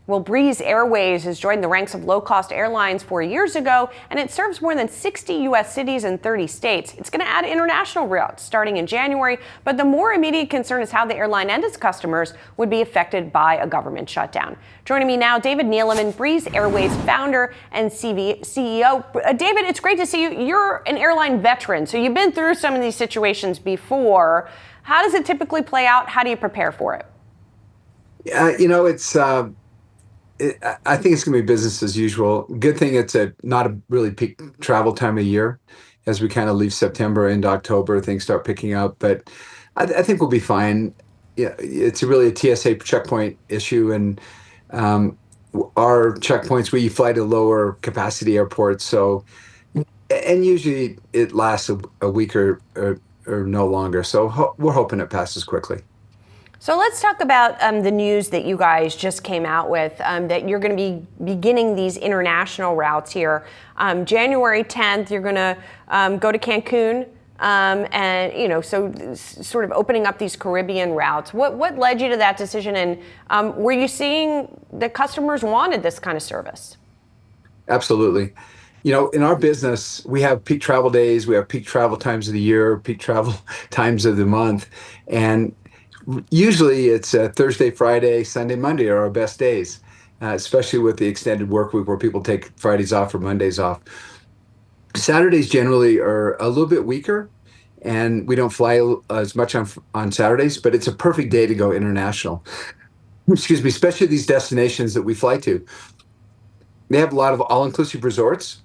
Well, Breeze Airways has joined the ranks of low-cost airlines 4 years ago, and it serves more than 60 U.S. cities and 30 states. It's going to add international routes starting in January, but the more immediate concern is how the airline and its customers would be affected by a government shutdown. Joining me now, David Neeleman, Breeze Airways founder and CEO. David, it's great to see you. You're an airline veteran, so you've been through some of these situations before. How does it typically play out? How do you prepare for it? I think it's going to be business as usual. Good thing it's not a really peak travel time of year. As we kind of leave September into October, things start picking up. But I think we'll be fine. Yeah, it's really a TSA checkpoint issue, and our checkpoints, we fly to lower capacity airports. So, and usually it lasts a week or no longer. So we're hoping it passes quickly. So let's talk about the news that you guys just came out with, that you're going to be beginning these international routes here. January 10th, you're going to go to Cancun, and so sort of opening up these Caribbean routes. What led you to that decision, and were you seeing that customers wanted this kind of service? Absolutely. In our business, we have peak travel days, we have peak travel times of the year, peak travel times of the month, and usually it's Thursday, Friday, Sunday, Monday are our best days, especially with the extended work week where people take Fridays off or Mondays off. Saturdays generally are a little bit weaker, and we don't fly as much on Saturdays, but it's a perfect day to go international. Excuse me, especially these destinations that we fly to. They have a lot of all-inclusive resorts.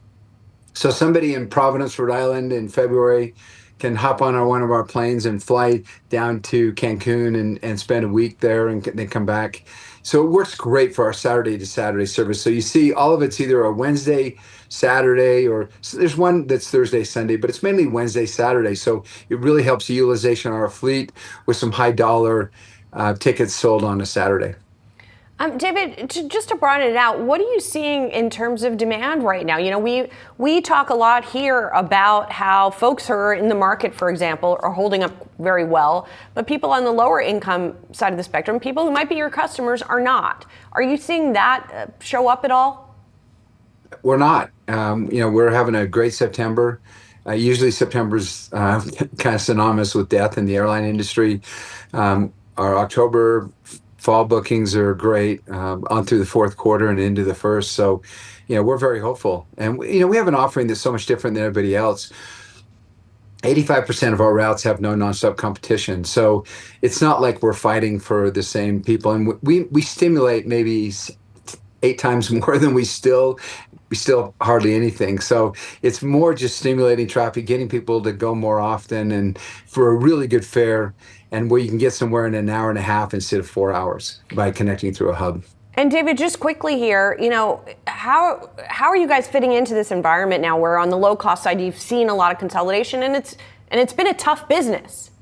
So somebody in Providence, Rhode Island in February can hop on one of our planes and fly down to Cancun and spend a week there and then come back. So it works great for our Saturday to Saturday service. So you see all of it's either a Wednesday, Saturday, or there's one that's Thursday, Sunday, but it's mainly Wednesday, Saturday. So it really helps the utilization of our fleet with some high dollar tickets sold on a Saturday. David, just to broaden it out, what are you seeing in terms of demand right now? We talk a lot here about how folks who are in the market, for example, are holding up very well, but people on the lower income side of the spectrum, people who might be your customers, are not. Are you seeing that show up at all? We're not. We're having a great September. Usually September's kind of synonymous with death in the airline industry. Our October fall bookings are great on through the fourth quarter and into the first. So, we're very hopeful. And, we have an offering that's so much different than everybody else. 85% of our routes have no nonstop competition. So it's not like we're fighting for the same people. And we stimulate maybe 8 times more than we still hardly anything. So it's more just stimulating traffic, getting people to go more often and for a really good fare, and where you can get somewhere in an hour and a half instead of 4 hours by connecting through a hub. And David, just quickly here, how are you guys fitting into this environment now where on the low cost side you've seen a lot of consolidation and it's been a tough business?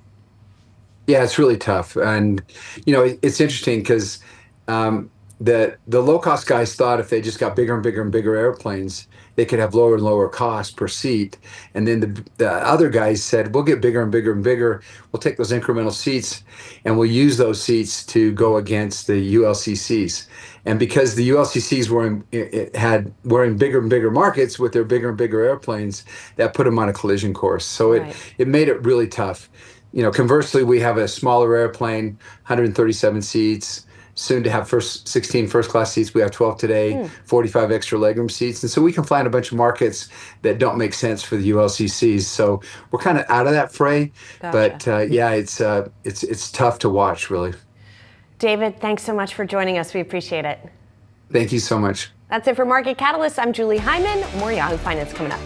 Yeah, it's really tough. And it's interesting because the low cost guys thought if they just got bigger and bigger and bigger airplanes, they could have lower and lower costs per seat. And then the other guys said, we'll get bigger and bigger and bigger. We'll take those incremental seats and we'll use those seats to go against the ULCCs. And because the ULCCs were in bigger and bigger markets with their bigger and bigger airplanes, that put them on a collision course. So it made it really tough. Conversely, we have a smaller airplane, 137 seats, soon to have 16 first-class seats. We have 12 today, 45 extra legroom seats. And so we can fly in a bunch of markets that don't make sense for the ULCCs. So we're kind of out of that fray. Gotcha. But it's tough to watch, really. David, thanks so much for joining us. We appreciate it. Thank you so much. That's it for Market Catalyst. I'm Julie Hyman. More Yahoo Finance coming up.